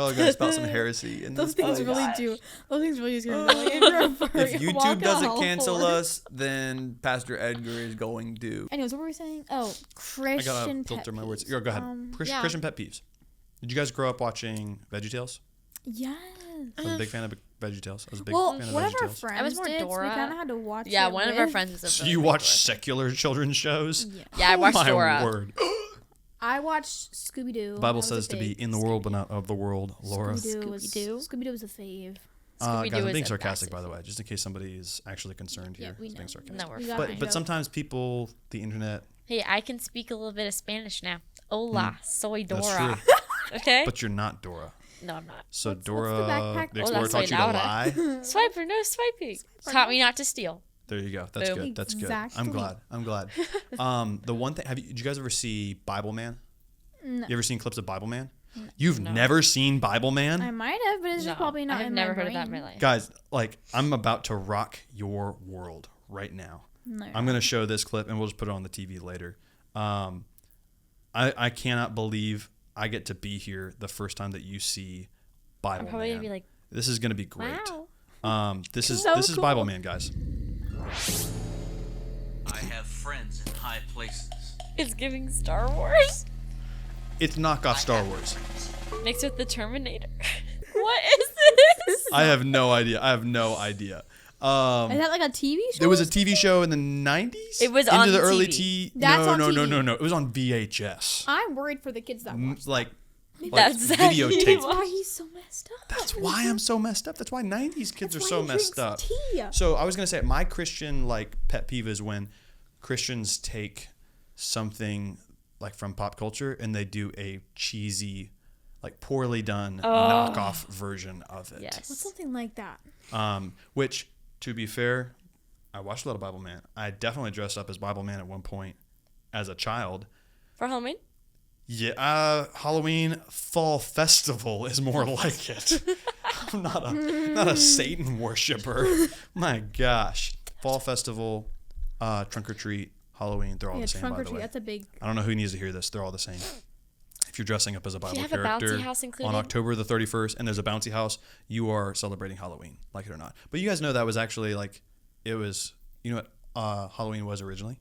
Speaker 3: are gonna spout some heresy in
Speaker 2: Those
Speaker 3: this
Speaker 2: things
Speaker 3: podcast.
Speaker 2: really do. Those things really do. Like,
Speaker 3: If YouTube doesn't cancel us, then Pastor Edgar is going to.
Speaker 2: Anyways, what were we saying? Oh,
Speaker 3: I
Speaker 2: Christian
Speaker 3: gotta
Speaker 2: pet
Speaker 3: filter my words.
Speaker 2: peeves.
Speaker 3: Go ahead.
Speaker 2: Yeah.
Speaker 3: Christian pet peeves. Did you guys grow up watching VeggieTales?
Speaker 2: Yes.
Speaker 3: I was a big fan of VeggieTales. I was a big
Speaker 2: Well,
Speaker 3: fan of
Speaker 2: one of our
Speaker 3: VeggieTales.
Speaker 2: friends
Speaker 1: I was more
Speaker 2: did, so
Speaker 1: Dora.
Speaker 2: we kind of had to watch
Speaker 1: Yeah,
Speaker 2: it
Speaker 1: one of our
Speaker 2: with.
Speaker 1: friends is a
Speaker 3: So
Speaker 1: really
Speaker 3: you
Speaker 1: big
Speaker 3: watch
Speaker 1: Dora.
Speaker 3: secular children's shows?
Speaker 2: Yeah.
Speaker 1: Yeah, I watched
Speaker 3: My
Speaker 1: Dora.
Speaker 3: word.
Speaker 2: I watched Scooby-Doo.
Speaker 3: The Bible says to be in the world but not of the world, Laura.
Speaker 2: Scooby-Doo was
Speaker 1: Scooby-Doo?
Speaker 2: a fave.
Speaker 1: Scooby-Doo
Speaker 3: Guys, I'm
Speaker 1: is
Speaker 3: being
Speaker 1: a
Speaker 3: sarcastic, by
Speaker 1: massive
Speaker 3: the way, just in case somebody is actually concerned
Speaker 2: Yeah,
Speaker 3: here.
Speaker 2: we
Speaker 3: It's
Speaker 2: know.
Speaker 3: being sarcastic.
Speaker 1: No, we're
Speaker 2: We
Speaker 1: fine.
Speaker 2: got
Speaker 3: But sometimes people, the internet,
Speaker 1: Hey, I can speak a little bit of Spanish now. Hola, soy Dora.
Speaker 3: that's true.
Speaker 1: Okay?
Speaker 3: But you're not Dora.
Speaker 1: No, I'm not.
Speaker 3: So
Speaker 2: What's the
Speaker 3: Dora,
Speaker 2: backpack?
Speaker 3: the
Speaker 1: Hola,
Speaker 3: explorer,
Speaker 1: soy
Speaker 3: taught you to
Speaker 1: Laura.
Speaker 3: lie.
Speaker 1: Swiper, no swiping. Taught me not to steal.
Speaker 3: There you go. That's
Speaker 1: Boom.
Speaker 3: good. That's good.
Speaker 2: Exactly.
Speaker 3: I'm glad. The one thing, did you guys ever see Bible Man?
Speaker 2: No.
Speaker 3: You ever seen clips of Bible Man? You've never seen Bible Man?
Speaker 2: I might have, but it's just probably not
Speaker 1: I have
Speaker 2: in
Speaker 1: never
Speaker 2: my
Speaker 1: heard of that in
Speaker 2: brain.
Speaker 1: my life.
Speaker 3: Guys, like, I'm about to rock your world right now.
Speaker 2: No.
Speaker 3: I'm going to show this clip and we'll just put it on the TV later. I cannot believe I get to be here the first time that you see Bible
Speaker 1: I'm probably
Speaker 3: Man.
Speaker 1: gonna be like,
Speaker 3: This is going to be great.
Speaker 1: wow.
Speaker 3: This is
Speaker 2: So
Speaker 3: this is
Speaker 2: cool.
Speaker 3: Bible Man, guys.
Speaker 4: I have friends in high places.
Speaker 1: It's giving Star Wars
Speaker 3: It's knockoff Star Wars.
Speaker 1: mixed with the Terminator. What is this?
Speaker 3: I have no idea.
Speaker 2: Is that like a TV show?
Speaker 3: There was a TV show in the 90s.
Speaker 1: It was
Speaker 3: into
Speaker 1: on
Speaker 3: the early
Speaker 1: TV.
Speaker 3: T.
Speaker 2: That's
Speaker 3: no,
Speaker 2: on
Speaker 3: no, no,
Speaker 2: TV.
Speaker 3: no, no. It was on VHS.
Speaker 2: I'm worried for the kids that watch.
Speaker 3: Like
Speaker 1: That's exactly
Speaker 3: videotape.
Speaker 1: what-
Speaker 2: Why he's so messed up?
Speaker 3: That's why I'm so messed up. That's why 90s kids are so messed up.
Speaker 2: Tea.
Speaker 3: So I was gonna say my Christian like pet peeve is when Christians take something like from pop culture and they do a cheesy, like poorly done knockoff version of it.
Speaker 1: Yes.
Speaker 2: What's something like that?
Speaker 3: Which, to be fair, I watched a lot of Bible Man. I definitely dressed up as Bible Man at one point as a child.
Speaker 1: For Halloween?
Speaker 3: Yeah, Halloween Fall Festival is more like it. I'm not a Satan worshiper. My gosh, Fall Festival, Trunk or Treat, Halloween, they're all the same.
Speaker 2: trunk
Speaker 3: By
Speaker 2: or
Speaker 3: the
Speaker 2: treat.
Speaker 3: way,
Speaker 2: That's a big.
Speaker 3: I don't know who needs to hear this. They're all the same. If you're dressing up as a Bible
Speaker 1: you have a
Speaker 3: character
Speaker 1: bouncy house included?
Speaker 3: on October the 31st, and there's a bouncy house, you are celebrating Halloween, like it or not. But you guys know that was actually like, it was. You know what Halloween was originally?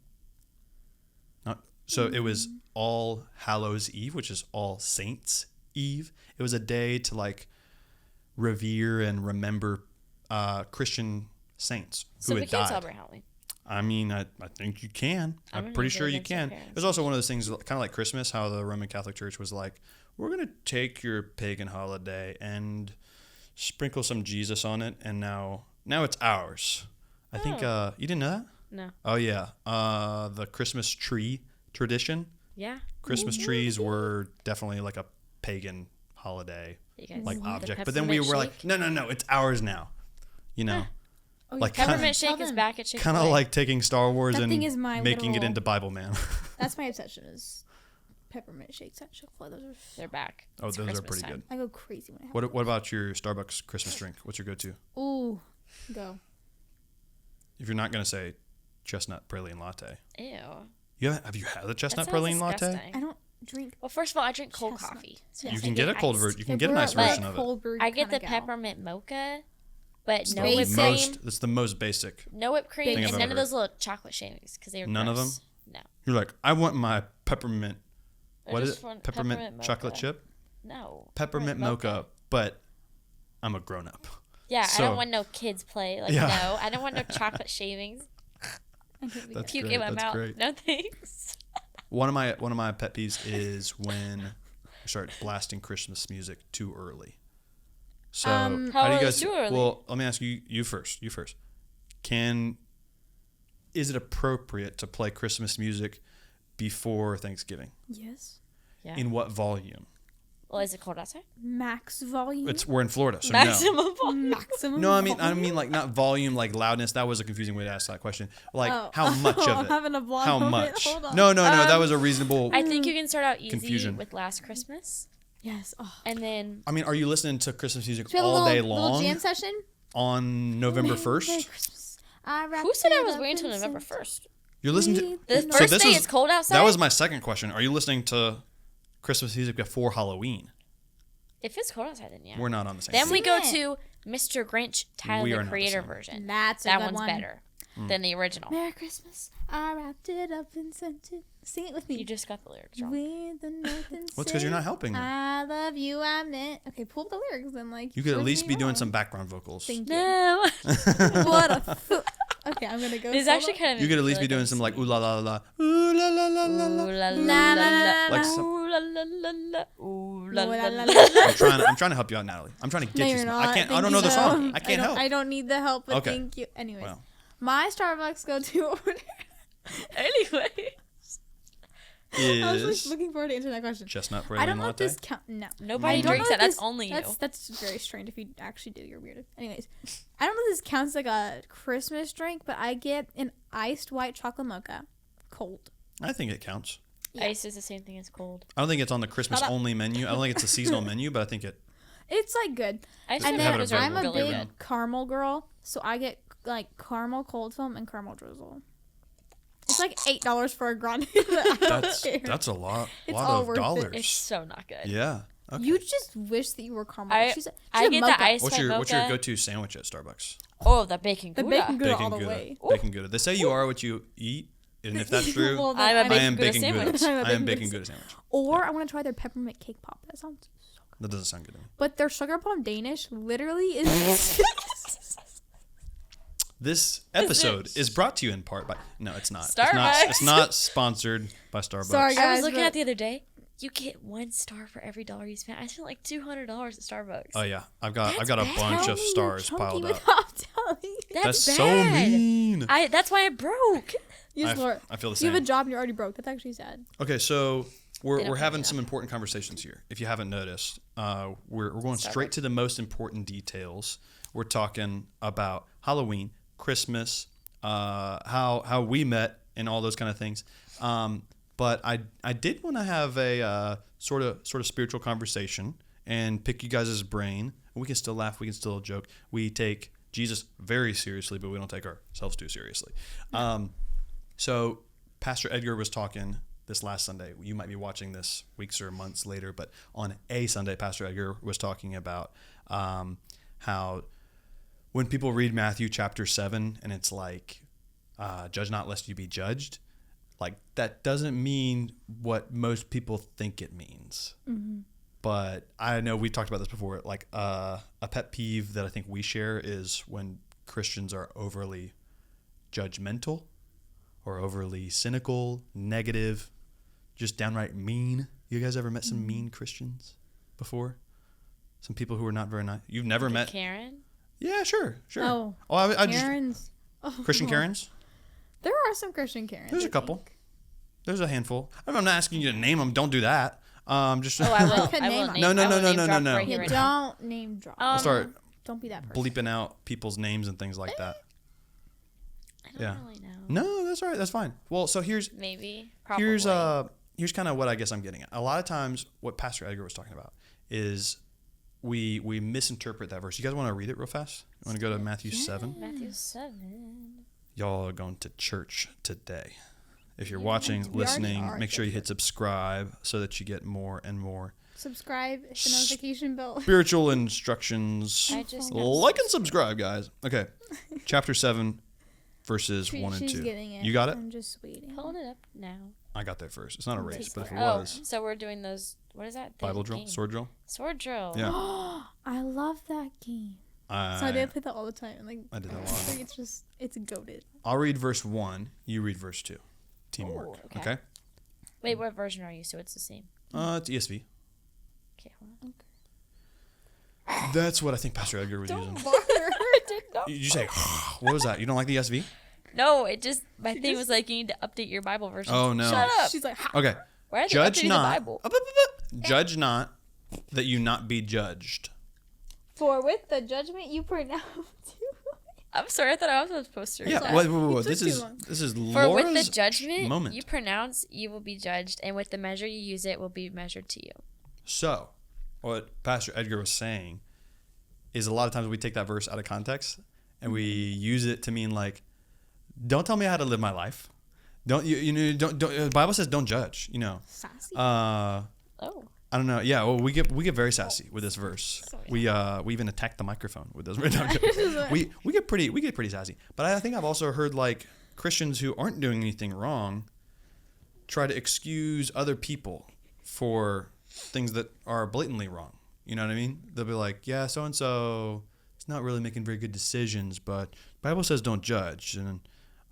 Speaker 3: So it was All Hallows Eve, which is All Saints Eve. It was a day to like revere and remember Christian saints who
Speaker 1: So we
Speaker 3: had
Speaker 1: can't
Speaker 3: died.
Speaker 1: celebrate Halloween.
Speaker 3: I mean, I think you can.
Speaker 1: I'm
Speaker 3: I'm
Speaker 1: gonna
Speaker 3: pretty
Speaker 1: go
Speaker 3: sure you
Speaker 1: against our
Speaker 3: can.
Speaker 1: parents.
Speaker 3: It was also one of those things, kind of like Christmas, how the Roman Catholic Church was like, we're going to take your pagan holiday and sprinkle some Jesus on it, and now it's ours. I think you didn't know that?
Speaker 1: No.
Speaker 3: Oh yeah, the Christmas tree tradition.
Speaker 1: Yeah.
Speaker 3: Christmas trees were definitely like a pagan holiday
Speaker 1: You guys
Speaker 3: like
Speaker 1: the
Speaker 3: object, but then we
Speaker 1: peppermint
Speaker 3: were like,
Speaker 1: shake?
Speaker 3: no, it's ours now. You know,
Speaker 2: Oh,
Speaker 3: like
Speaker 1: Peppermint shake
Speaker 2: Tell
Speaker 1: is
Speaker 2: them.
Speaker 1: back at Chick-fil-A.
Speaker 3: kind of like taking Star Wars
Speaker 2: That
Speaker 3: and
Speaker 2: thing is my
Speaker 3: making it
Speaker 2: literal-
Speaker 3: into Bible Man.
Speaker 2: That's my obsession is peppermint shakes at Chick-fil-A. Those are.
Speaker 1: They're back.
Speaker 3: Oh,
Speaker 1: It's
Speaker 3: those are
Speaker 1: Christmas
Speaker 3: pretty
Speaker 1: time.
Speaker 3: good.
Speaker 2: I go crazy when I have.
Speaker 3: What about your Starbucks Christmas drink? What's your go-to?
Speaker 2: Ooh, go.
Speaker 3: If you're not gonna say chestnut praline latte,
Speaker 1: Ew.
Speaker 3: have you had the
Speaker 1: That
Speaker 3: chestnut
Speaker 1: sounds
Speaker 3: praline latte?
Speaker 1: disgusting.
Speaker 2: I don't drink.
Speaker 1: Well, first of all, I drink cold
Speaker 2: Chestnut.
Speaker 1: coffee.
Speaker 2: Yeah.
Speaker 3: You
Speaker 1: I
Speaker 3: can get a cold
Speaker 1: iced.
Speaker 3: version. You can
Speaker 2: If
Speaker 3: get a
Speaker 2: we're
Speaker 3: nice
Speaker 2: at, like,
Speaker 3: version of it.
Speaker 2: cold brewed
Speaker 1: I get
Speaker 2: kinda
Speaker 1: the
Speaker 2: gal.
Speaker 1: peppermint mocha, but
Speaker 3: It's
Speaker 1: no
Speaker 3: the
Speaker 1: whipped
Speaker 2: basic.
Speaker 1: cream,
Speaker 3: It's the most basic.
Speaker 1: no whipped cream,
Speaker 2: Thing
Speaker 1: and
Speaker 3: I've
Speaker 1: none
Speaker 3: ever
Speaker 1: of those little chocolate shavings because they were
Speaker 3: None of
Speaker 1: gross.
Speaker 3: them?
Speaker 1: No.
Speaker 3: You're like, I want my peppermint.
Speaker 1: I
Speaker 3: What is
Speaker 1: just
Speaker 3: it?
Speaker 1: want
Speaker 3: Peppermint chocolate
Speaker 1: mocha.
Speaker 3: chip?
Speaker 1: No.
Speaker 3: Peppermint mocha, but I'm a grown up.
Speaker 1: Yeah, I
Speaker 3: So-
Speaker 1: don't want no kids play. Like,
Speaker 3: Yeah.
Speaker 1: no. I don't want no chocolate shavings.
Speaker 2: I can't be
Speaker 3: That's
Speaker 1: Puke
Speaker 3: great.
Speaker 1: in my
Speaker 3: That's
Speaker 1: mouth.
Speaker 3: great.
Speaker 1: No thanks.
Speaker 3: One of my pet peeves is when we start blasting Christmas music too early. So
Speaker 2: How
Speaker 3: how do you
Speaker 1: early
Speaker 3: guys?
Speaker 1: is too early?
Speaker 3: Well, let me ask you. You first. Is it appropriate to play Christmas music before Thanksgiving?
Speaker 2: Yes.
Speaker 1: Yeah.
Speaker 3: In what volume?
Speaker 1: Well, is it cold outside?
Speaker 2: Max volume.
Speaker 3: We're in Florida, so
Speaker 1: Maximum volume.
Speaker 2: maximum.
Speaker 3: no. No, I
Speaker 2: volume?
Speaker 3: mean like not volume, like loudness. That was a confusing way to ask that question. Like
Speaker 2: Oh.
Speaker 3: how much of
Speaker 2: I'm
Speaker 3: it?
Speaker 2: having a blonde
Speaker 3: How
Speaker 2: moment.
Speaker 3: much?
Speaker 2: Hold on.
Speaker 3: No. That was a reasonable.
Speaker 1: I think you can start out easy
Speaker 3: Confusion.
Speaker 1: with Last Christmas,
Speaker 2: Yes. Oh.
Speaker 1: and then
Speaker 3: I mean, are you listening to Christmas music
Speaker 2: Should we have
Speaker 3: all
Speaker 2: a
Speaker 3: day
Speaker 2: little
Speaker 3: long
Speaker 2: jam session?
Speaker 3: on November
Speaker 2: Merry
Speaker 3: 1st?
Speaker 2: Christmas. I
Speaker 1: who said I
Speaker 2: wrapped
Speaker 1: was
Speaker 2: it
Speaker 1: waiting
Speaker 2: up
Speaker 1: until
Speaker 2: in
Speaker 1: November
Speaker 2: scent.
Speaker 1: 1st?
Speaker 3: You're listening to
Speaker 1: The
Speaker 2: So
Speaker 1: first
Speaker 3: this
Speaker 1: day
Speaker 3: is-
Speaker 1: it's cold outside.
Speaker 3: That was my second question. Are you listening to Christmas music before Halloween?
Speaker 1: If it's cold outside, then yeah.
Speaker 3: We're not on the same.
Speaker 1: Then
Speaker 3: page.
Speaker 1: we go
Speaker 2: Yeah.
Speaker 1: to Mr. Grinch, Tyler
Speaker 3: We are
Speaker 1: the
Speaker 3: not the
Speaker 1: Creator
Speaker 3: same.
Speaker 1: version.
Speaker 2: That's a
Speaker 1: That
Speaker 2: good
Speaker 1: one's
Speaker 2: one.
Speaker 1: better than the original.
Speaker 2: Merry Christmas. I wrapped it up and sent it. Sing it with me.
Speaker 1: You just got the lyrics wrong.
Speaker 2: With the north and
Speaker 3: Well, it's 'cause you're not helping them.
Speaker 2: I love you. I meant. Okay, pull up the lyrics and like.
Speaker 3: You could at
Speaker 2: prove
Speaker 3: least
Speaker 2: me
Speaker 3: be doing
Speaker 2: wrong.
Speaker 3: some background vocals.
Speaker 2: Thank you.
Speaker 1: No.
Speaker 2: What a. Okay, I'm gonna go.
Speaker 1: It's
Speaker 2: solo.
Speaker 1: actually kind of.
Speaker 3: You could at least be doing some like ooh la la la, ooh la la la la
Speaker 1: Ooh
Speaker 3: la.
Speaker 1: la la la la.
Speaker 3: Like some-
Speaker 1: Ooh la la la la. Ooh la
Speaker 2: Ooh
Speaker 1: la
Speaker 2: la
Speaker 1: la.
Speaker 2: la la.
Speaker 3: I'm trying to help you out, Natalie. I'm trying to get
Speaker 2: No,
Speaker 3: you
Speaker 2: you're
Speaker 3: some.
Speaker 2: not.
Speaker 3: I can't. I
Speaker 2: Thank
Speaker 3: don't
Speaker 2: you
Speaker 3: know the
Speaker 2: so
Speaker 3: song. I
Speaker 2: much.
Speaker 3: can't help.
Speaker 2: I don't need the help, but
Speaker 3: Okay.
Speaker 2: thank you. Anyways,
Speaker 3: Well.
Speaker 2: my Starbucks go-to order.
Speaker 1: Anyway.
Speaker 2: I was
Speaker 3: Is
Speaker 2: like, looking forward to answering that question.
Speaker 3: chestnut
Speaker 2: I
Speaker 3: praline
Speaker 2: don't know if
Speaker 3: latte?
Speaker 2: this count. No,
Speaker 1: Nobody
Speaker 2: I don't
Speaker 1: drinks
Speaker 2: know
Speaker 1: that.
Speaker 2: if
Speaker 1: That's
Speaker 2: this-
Speaker 1: only you.
Speaker 2: That's very strange. If you actually do, you're weird. Anyways, I don't know if this counts like a Christmas drink, but I get an iced white chocolate mocha, cold.
Speaker 3: I think it counts.
Speaker 1: Ice is the same thing as cold.
Speaker 3: I don't think it's on the Christmas
Speaker 2: Shut up.
Speaker 3: only menu. I don't think it's a seasonal menu, but I think it.
Speaker 2: It's like good.
Speaker 1: Ice
Speaker 3: Just
Speaker 2: And
Speaker 3: have
Speaker 2: then
Speaker 3: it
Speaker 1: cream
Speaker 2: I'm a
Speaker 1: really
Speaker 2: big
Speaker 1: good.
Speaker 2: caramel girl, so I get like caramel cold foam and caramel drizzle. It's like $8 for a grande. but I don't care.
Speaker 3: That's a lot
Speaker 2: It's all
Speaker 3: of
Speaker 2: worth it.
Speaker 3: dollars.
Speaker 1: It's so not good.
Speaker 3: Yeah. Okay.
Speaker 2: You just wish that you were caramel.
Speaker 1: I-
Speaker 2: she's
Speaker 1: I
Speaker 2: a
Speaker 1: get
Speaker 2: mocha.
Speaker 1: the ice
Speaker 3: What's
Speaker 1: white
Speaker 3: your
Speaker 1: mocha.
Speaker 3: go-to sandwich at Starbucks?
Speaker 1: Oh, the bacon
Speaker 2: The
Speaker 1: gouda.
Speaker 2: bacon gouda all
Speaker 3: Bacon
Speaker 2: the
Speaker 3: Gouda.
Speaker 2: way.
Speaker 3: Bacon Gouda. They say you are what you eat, and if that's true,
Speaker 2: Well, then
Speaker 1: I'm a
Speaker 3: I
Speaker 1: bacon
Speaker 3: am
Speaker 1: Gouda
Speaker 3: Bacon
Speaker 1: sandwich.
Speaker 3: Gouda.
Speaker 2: I'm a
Speaker 3: I am
Speaker 2: Bacon
Speaker 3: Bacon
Speaker 2: Gouda
Speaker 3: Gouda sandwich.
Speaker 2: Or I want to try their peppermint cake pop. That sounds so good.
Speaker 3: That doesn't sound good to me.
Speaker 2: But their sugar plum Danish literally is.
Speaker 3: This episode is brought to you in part by. No, it's not.
Speaker 1: Starbucks.
Speaker 3: It's not sponsored by Starbucks.
Speaker 2: Sorry,
Speaker 1: I
Speaker 2: guys,
Speaker 1: was looking
Speaker 2: but-
Speaker 1: at the other day. You get 1 star for every $1 you spend. I spent like $200 at Starbucks.
Speaker 3: Oh yeah, I've got
Speaker 1: That's
Speaker 3: a
Speaker 1: bad.
Speaker 3: bunch
Speaker 2: Tell
Speaker 3: of
Speaker 2: me you're
Speaker 3: stars
Speaker 2: chunky
Speaker 3: piled up.
Speaker 2: without telling me.
Speaker 1: That's
Speaker 3: so
Speaker 1: bad.
Speaker 3: mean.
Speaker 1: That's why I broke.
Speaker 2: You
Speaker 3: I
Speaker 2: just Laura,
Speaker 3: feel the
Speaker 2: you have a
Speaker 3: same.
Speaker 2: job and you're already broke. That's actually sad.
Speaker 3: Okay, so
Speaker 1: They
Speaker 3: we're
Speaker 1: don't pay
Speaker 3: having
Speaker 1: me
Speaker 3: some
Speaker 1: enough.
Speaker 3: important conversations here. If you haven't noticed, we're going straight to the most important details. We're talking about Halloween, Christmas, how we met, and all those kind of things. But I did want to have a sort of spiritual conversation and pick you guys' brain. We can still laugh, we can still joke. We take Jesus very seriously, but we don't take ourselves too seriously. So Pastor Edgar was talking this last Sunday. You might be watching this weeks or months later, but on a Sunday, Pastor Edgar was talking about how when people read Matthew chapter 7 and it's like, judge not lest you be judged, like that doesn't mean what most people think it means.
Speaker 2: Mm-hmm.
Speaker 3: But I know we talked about this before. Like a pet peeve that I think we share is when Christians are overly judgmental or overly cynical, negative, just downright mean. You guys ever met some mean Christians before? Some people who are not very nice. You've never met
Speaker 1: Karen?
Speaker 3: Yeah, sure.
Speaker 2: Oh,
Speaker 3: I just
Speaker 2: Karens. Oh,
Speaker 3: Christian Karens.
Speaker 2: There are some Christian Karens.
Speaker 3: There's a
Speaker 2: I
Speaker 3: couple.
Speaker 2: think.
Speaker 3: There's a handful. I'm not asking you to name them. Don't do that. Just
Speaker 1: Oh, I will.
Speaker 2: could
Speaker 1: I
Speaker 2: name
Speaker 1: will
Speaker 2: them.
Speaker 1: name,
Speaker 3: No, no,
Speaker 1: I will
Speaker 3: no, no,
Speaker 1: name
Speaker 3: no,
Speaker 1: drop
Speaker 3: no, no.
Speaker 1: right here,
Speaker 2: Yeah,
Speaker 1: right now.
Speaker 2: don't name drop.
Speaker 3: I'll start
Speaker 2: Don't be that person.
Speaker 3: bleeping out people's names and things like that.
Speaker 1: I don't
Speaker 3: Yeah.
Speaker 1: really know.
Speaker 3: No, that's all right. That's fine. Well, so
Speaker 1: Maybe. Probably.
Speaker 3: here's kind of what I guess I'm getting at. A lot of times, what Pastor Edgar was talking about is we misinterpret that verse. You guys want to read it real fast? You want to go to Matthew 7?
Speaker 1: Matthew 7.
Speaker 3: Y'all are going to church today. If you're watching,
Speaker 2: we already
Speaker 3: listening,
Speaker 2: are
Speaker 3: make
Speaker 2: at
Speaker 3: sure you
Speaker 2: church.
Speaker 3: hit subscribe so that you get more and more
Speaker 2: Subscribe, hit the notification bell.
Speaker 3: spiritual instructions.
Speaker 1: I just got
Speaker 3: Like and subscribe, guys. Okay. Chapter 7, verses 1 and
Speaker 2: She's
Speaker 3: 2.
Speaker 2: getting it.
Speaker 3: You got it?
Speaker 2: I'm just waiting.
Speaker 1: Pulling it up now.
Speaker 3: I got there first. It's not a race,
Speaker 2: Takes
Speaker 3: but if it
Speaker 1: Oh,
Speaker 3: was.
Speaker 1: so we're doing those. What is that? The
Speaker 3: Bible drill?
Speaker 1: game.
Speaker 3: Sword drill?
Speaker 1: Sword drill.
Speaker 3: Yeah.
Speaker 2: I love that game. So I play that all the time. Like
Speaker 3: I did that a lot.
Speaker 2: I think it's goated.
Speaker 3: I'll read verse 1. You read verse 2. Teamwork.
Speaker 1: Ooh,
Speaker 3: Okay.
Speaker 1: Wait, what version are you? So it's the same.
Speaker 3: It's ESV.
Speaker 1: Okay, hold on.
Speaker 3: That's what I think Pastor Edgar was using.
Speaker 1: I did not.
Speaker 3: Did you say, what was that? You don't like the ESV?
Speaker 1: No, it just my thing was like you need to update your Bible version.
Speaker 3: Oh, no.
Speaker 1: Shut up.
Speaker 2: She's like, ha.
Speaker 3: Okay.
Speaker 1: Why are they
Speaker 3: Judge
Speaker 1: updating
Speaker 3: not.
Speaker 1: the Bible?
Speaker 3: Judge not that you not be judged.
Speaker 2: For with the judgment you pronounce.
Speaker 1: I'm sorry, I thought I was supposed to read
Speaker 3: Yeah.
Speaker 1: that.
Speaker 3: Wait.
Speaker 2: took
Speaker 3: This
Speaker 2: too
Speaker 3: is
Speaker 2: long.
Speaker 1: For
Speaker 3: Laura's
Speaker 1: with the judgment
Speaker 3: moment.
Speaker 1: you pronounce, you will be judged, and with the measure you use, it will be measured to you.
Speaker 3: So, what Pastor Edgar was saying is a lot of times we take that verse out of context and we use it to mean like, don't tell me how to live my life. Don't don't the Bible says don't judge,
Speaker 2: Sassy.
Speaker 1: Oh.
Speaker 3: I don't know. Yeah, well, we get very sassy with this verse. We even attack the microphone with this. we get pretty sassy. But I think I've also heard like Christians who aren't doing anything wrong try to excuse other people for things that are blatantly wrong. You know what I mean? They'll be like, yeah, so and so is not really making very good decisions, but Bible says don't judge, and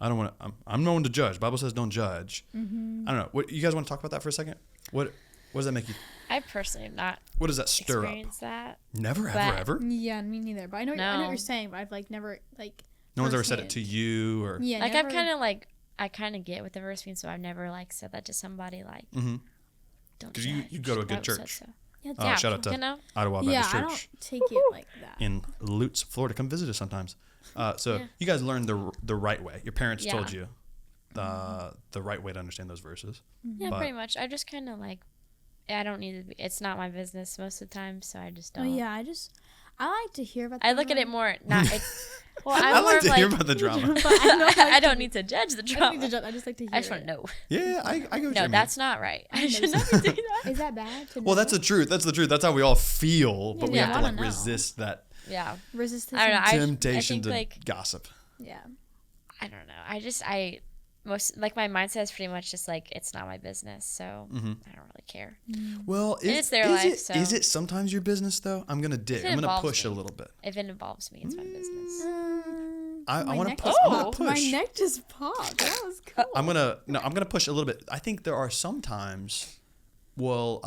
Speaker 3: I don't want to. I'm no one to judge. Bible says don't judge. Mm-hmm. I don't know. What you guys want to talk about that for a second? What does that make you?
Speaker 1: I personally have not
Speaker 3: What does that stir up?
Speaker 1: experienced that.
Speaker 3: Never,
Speaker 1: But-
Speaker 3: ever.
Speaker 2: Yeah, me neither. But I know what
Speaker 1: No.
Speaker 2: you're saying. But I've like never like.
Speaker 3: No one's ever said it
Speaker 2: firsthand.
Speaker 3: to you, or
Speaker 2: Yeah,
Speaker 1: Like
Speaker 2: never,
Speaker 1: I kind of get what the verse means, so I've never like said that to somebody like.
Speaker 3: Mhm.
Speaker 1: Don't.
Speaker 3: 'Cause you
Speaker 1: judge.
Speaker 3: go to a good
Speaker 1: Bible said
Speaker 3: church.
Speaker 1: so.
Speaker 2: Yeah,
Speaker 3: shout out to
Speaker 1: You know?
Speaker 3: Ottawa
Speaker 2: yeah,
Speaker 3: Baptist
Speaker 2: I
Speaker 3: Church
Speaker 2: don't take it like that.
Speaker 3: in Lutz, Florida. Come visit us sometimes. So
Speaker 1: Yeah.
Speaker 3: you guys learned the right way. Your parents
Speaker 1: Yeah.
Speaker 3: told you the right way to understand those verses.
Speaker 1: Yeah,
Speaker 3: But-
Speaker 1: pretty much. I just kind of like. I don't need to be. It's not my business most of the time, so I just
Speaker 2: Oh
Speaker 1: don't.
Speaker 2: yeah, I like to hear about.
Speaker 1: I
Speaker 2: the
Speaker 1: look at it more. Not. It's, well,
Speaker 3: I
Speaker 1: I'm more
Speaker 3: like
Speaker 1: of
Speaker 3: to hear about the drama.
Speaker 2: But I don't,
Speaker 1: I don't need to judge the
Speaker 2: I don't
Speaker 1: drama.
Speaker 2: need to judge. I just like to hear.
Speaker 1: I just want to know.
Speaker 3: Yeah, I get what you
Speaker 1: No,
Speaker 3: mean.
Speaker 1: that's not right. I
Speaker 2: know
Speaker 1: should not be doing that.
Speaker 2: Is that bad? To
Speaker 3: Well,
Speaker 2: know?
Speaker 3: that's the truth. That's the truth. That's how we all feel, but we
Speaker 1: Yeah.
Speaker 3: have to
Speaker 2: I
Speaker 3: like
Speaker 2: wanna know.
Speaker 3: resist that
Speaker 1: Yeah.
Speaker 2: resistance.
Speaker 1: I don't know.
Speaker 3: temptation
Speaker 1: I think,
Speaker 3: to
Speaker 1: like,
Speaker 3: gossip.
Speaker 2: Yeah.
Speaker 1: I don't know. Most like my mindset is pretty much just like it's not my business, so I don't really care.
Speaker 3: Well,
Speaker 1: it's their life, so-
Speaker 3: is it sometimes your business though? I'm gonna dig.
Speaker 1: If it
Speaker 3: I'm gonna
Speaker 1: involves
Speaker 3: push a
Speaker 1: me.
Speaker 3: little bit.
Speaker 1: If it involves me, it's my business.
Speaker 3: I
Speaker 2: My
Speaker 3: want to
Speaker 2: neck
Speaker 3: push.
Speaker 2: just
Speaker 3: I'm gonna
Speaker 2: popped.
Speaker 3: push.
Speaker 2: My neck just popped. That was cool.
Speaker 3: I'm gonna push a little bit. I think there are sometimes. Well,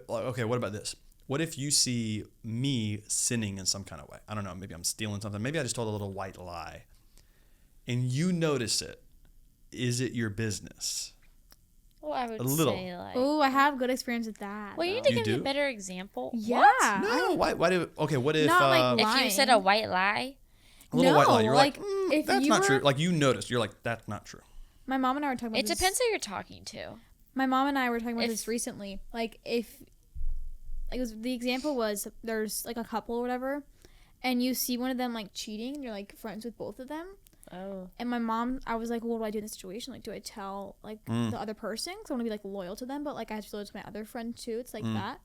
Speaker 3: okay. What about this? What if you see me sinning in some kind of way? I don't know. Maybe I'm stealing something. Maybe I just told a little white lie, and you notice it. Is it your business?
Speaker 1: Well, I would
Speaker 3: A little.
Speaker 1: say like.
Speaker 2: Oh, I have good experience with that.
Speaker 1: Well, you need
Speaker 2: though.
Speaker 1: to
Speaker 3: You
Speaker 1: give me
Speaker 3: do?
Speaker 1: a better example.
Speaker 2: Yeah.
Speaker 1: What?
Speaker 3: No. Why do? Okay. What if?
Speaker 2: Not like
Speaker 1: If you said
Speaker 2: lying.
Speaker 1: a white lie,
Speaker 3: a little white lie.
Speaker 2: No,
Speaker 3: You're
Speaker 2: like,
Speaker 3: like,
Speaker 2: if
Speaker 3: that's
Speaker 2: you
Speaker 3: not
Speaker 2: were-
Speaker 3: true. Like you noticed. You're like, that's not true.
Speaker 2: My mom and I were talking about
Speaker 1: it
Speaker 2: this.
Speaker 1: depends who you're talking to.
Speaker 2: My mom and I were talking about
Speaker 1: If-
Speaker 2: this recently. Like if the example was there's like a couple or whatever, and you see one of them like cheating, and you're like friends with both of them.
Speaker 1: Oh.
Speaker 2: And my mom, I was like, well, what do I do in this situation? Like, do I tell like the other person? Because I want to be like loyal to them, but like I have to be loyal to my other friend too. It's like that.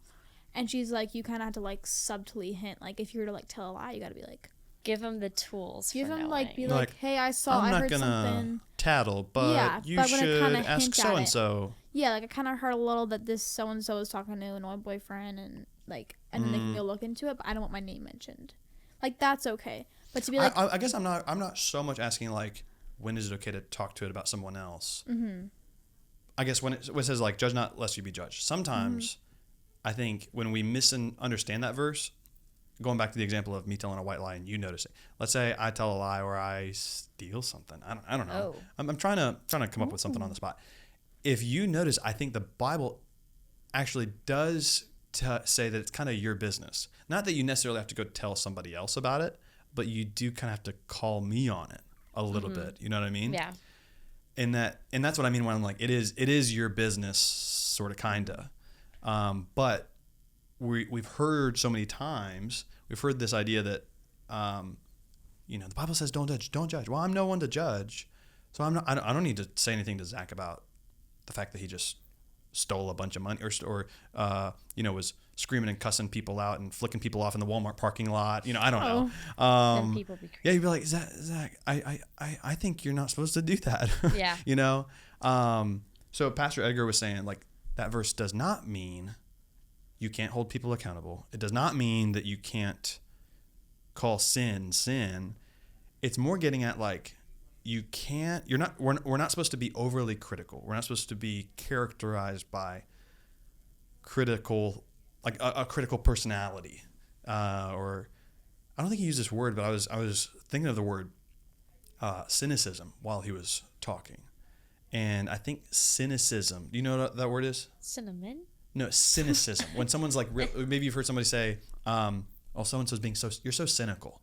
Speaker 2: And she's like, you kind of have to like subtly hint. Like if you were to like tell a lie, you got to be like,
Speaker 1: Give them the tools.
Speaker 2: give
Speaker 1: for
Speaker 2: them like be
Speaker 1: knowing.
Speaker 2: like, hey, I saw,
Speaker 3: I'm
Speaker 2: I
Speaker 3: not
Speaker 2: heard
Speaker 3: gonna
Speaker 2: something.
Speaker 3: tattle, but
Speaker 2: Yeah,
Speaker 3: you
Speaker 2: but I'm gonna
Speaker 3: should
Speaker 2: kinda
Speaker 3: ask
Speaker 2: hint at
Speaker 3: so and
Speaker 2: it.
Speaker 3: so.
Speaker 2: Yeah, like I kind of heard a little that this so and so was talking to an old boyfriend, and like, and then they can go look into it, but I don't want my name mentioned. Like that's okay, but to be like,
Speaker 3: I guess I'm not so much asking like when is it okay to talk to it about someone else. I guess when it says like, judge not lest you be judged. Sometimes I think when we misunderstand that verse, going back to the example of me telling a white lie and you notice it. Let's say I tell a lie or I steal something. I don't know.
Speaker 1: Oh.
Speaker 3: I'm trying to come up with something on the spot. If you notice, I think the Bible actually does say that it's kind of your business. Not that you necessarily have to go tell somebody else about it, but you do kind of have to call me on it a little bit. You know what I mean?
Speaker 1: Yeah.
Speaker 3: And that's what I mean when I'm like, it is your business, sort of, kinda. But we've heard so many times, we've heard this idea that, the Bible says don't judge. Well, I'm no one to judge, so I don't need to say anything to Zach about the fact that he just stole a bunch of money or was screaming and cussing people out and flicking people off in the Walmart parking lot. I don't know.
Speaker 1: Then people be crazy.
Speaker 3: Yeah, you'd be like, Zach, I think you're not supposed to do that.
Speaker 1: Yeah.
Speaker 3: So Pastor Edgar was saying, like, that verse does not mean you can't hold people accountable. It does not mean that you can't call sin. It's more getting at, like, we're not supposed to be overly critical. We're not supposed to be characterized by critical, like a critical personality. Or I don't think he used this word, but I was thinking of the word cynicism while he was talking. And I think cynicism, do you know what that word is?
Speaker 1: Cinnamon?
Speaker 3: No, cynicism. When someone's like, maybe you've heard somebody say, so-and-so's you're so cynical.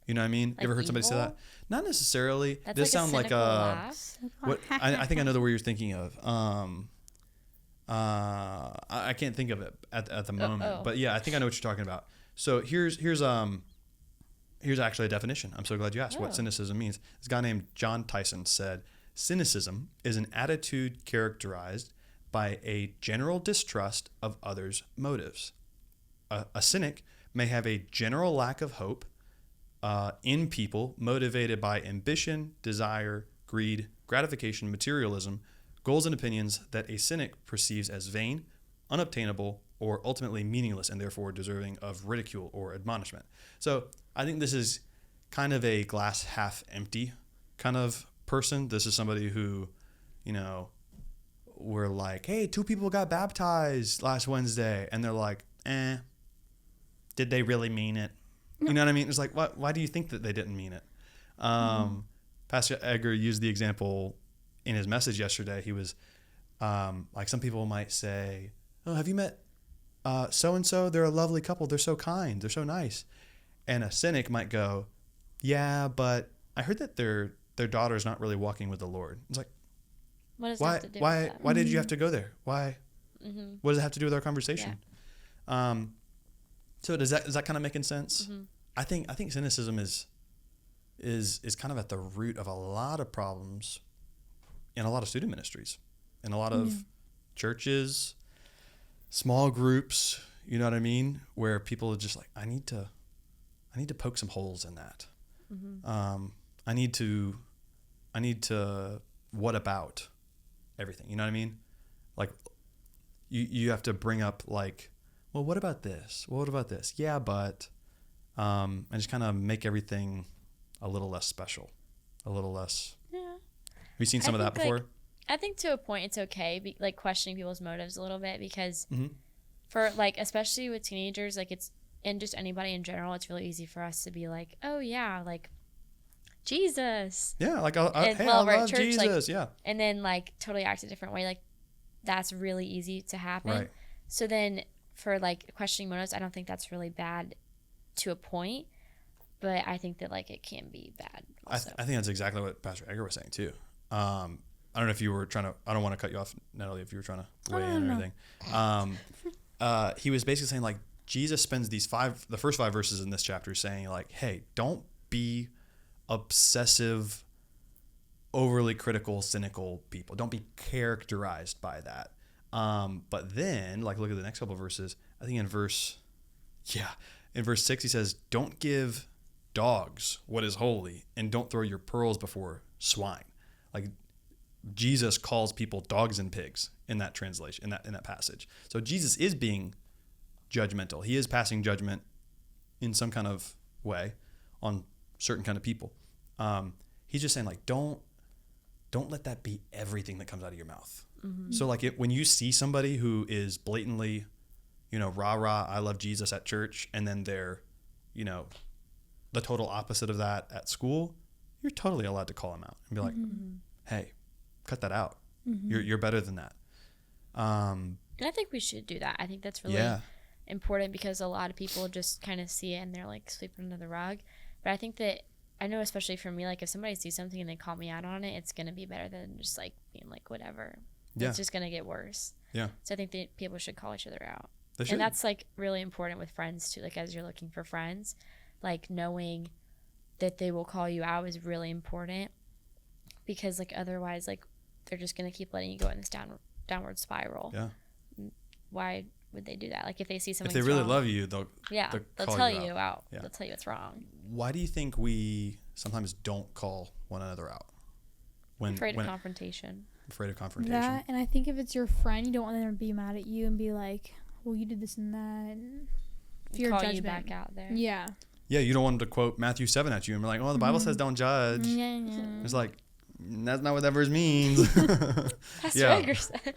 Speaker 3: You know what I mean?
Speaker 1: Like
Speaker 3: You ever heard somebody say
Speaker 1: evil?
Speaker 3: that? Not necessarily.
Speaker 1: That's
Speaker 3: This
Speaker 1: like
Speaker 3: sound
Speaker 1: a
Speaker 3: like
Speaker 1: cynical laugh.
Speaker 3: what I think I know the word you're thinking of. I can't think of it at the moment, but yeah, I think I know what you're talking about. So here's actually a definition. I'm so glad you asked what cynicism means. This guy named John Tyson said, cynicism is an attitude characterized by a general distrust of others' motives. A cynic may have a general lack of hope in people motivated by ambition, desire, greed, gratification, materialism, goals and opinions that a cynic perceives as vain, unobtainable, or ultimately meaningless and therefore deserving of ridicule or admonishment. So I think this is kind of a glass half empty kind of person. This is somebody who, we're like, hey, 2 people got baptized last Wednesday. And they're like, did they really mean it? You know what I mean? It's like, why do you think that they didn't mean it? Pastor Edgar used the example in his message yesterday. He was like, some people might say, oh, have you met so-and-so? They're a lovely couple. They're so kind. They're so nice. And a cynic might go, yeah, but I heard that their daughter's not really walking with the Lord. It's like,
Speaker 1: What does that have to do with that?
Speaker 3: why did you have to go there? Why? What does it have to do with our conversation?
Speaker 1: Yeah.
Speaker 3: So is that kind of making sense?
Speaker 1: Mm-hmm.
Speaker 3: I think cynicism is kind of at the root of a lot of problems in a lot of student ministries, in a lot of churches, small groups. You know what I mean? Where people are just like, I need to poke some holes in that. I need to what about everything? You know what I mean? Like you have to bring up, like, well, what about this? Well, what about this? Yeah, but and just kind of make everything a little less special, a little less.
Speaker 1: Yeah.
Speaker 3: Have you seen some of that before?
Speaker 1: I think to a point it's okay, like questioning people's motives a little bit, because for like, especially with teenagers, like and just anybody in general, it's really easy for us to be like, oh yeah, like Jesus.
Speaker 3: Yeah, like I love church, Jesus. Yeah.
Speaker 1: And then like totally act a different way. Like that's really easy to happen.
Speaker 3: Right.
Speaker 1: So then for like questioning motives, I don't think that's really bad to a point, but I think that like it can be bad also.
Speaker 3: I think that's exactly what Pastor Edgar was saying too. I don't know if you were trying to, I don't want to cut you off, Natalie, if you were trying to weigh in and everything. He was basically saying, like, Jesus spends the first 5 verses in this chapter saying, like, hey, don't be obsessive, overly critical, cynical people. Don't be characterized by that. But then, like, look at the next couple of verses. I think in verse 6, he says, don't give dogs what is holy, and don't throw your pearls before swine. Like, Jesus calls people dogs and pigs in that translation, in that passage. So Jesus is being judgmental. He is passing judgment in some kind of way on certain kind of people. He's just saying, like, don't don't let that be everything that comes out of your mouth. So like when you see somebody who is blatantly, rah, rah, I love Jesus at church, and then they're, the total opposite of that at school, you're totally allowed to call them out and be like, hey, cut that out. You're better than that.
Speaker 1: And I think we should do that. I think that's really important, because a lot of people just kind of see it and they're like sweeping under the rug. But I think that, I know especially for me, like if somebody sees something and they call me out on it, it's going to be better than just like being like, whatever. Yeah. It's just going to get worse. Yeah. So I think that people should call each other out. And that's like really important with friends too. Like as you're looking for friends, like knowing that they will call you out is really important, because like otherwise like they're just going to keep letting you go in this downward spiral. Yeah. Why would they do that? Like if they see something,
Speaker 3: if they really love you, they'll
Speaker 1: tell you out. Yeah. They'll tell you it's wrong.
Speaker 3: Why do you think we sometimes don't call one another out?
Speaker 1: Afraid of confrontation.
Speaker 3: Afraid of confrontation.
Speaker 2: Yeah, and I think if it's your friend, you don't want them to be mad at you and be like, well, you did this and that. And
Speaker 1: fear of judgment. You back out there.
Speaker 2: Yeah.
Speaker 3: Yeah, you don't want them to quote Matthew 7 at you and be like, oh, the Bible says don't judge. Yeah. It's like, that's not what that verse means.
Speaker 1: Pastor Edgar said.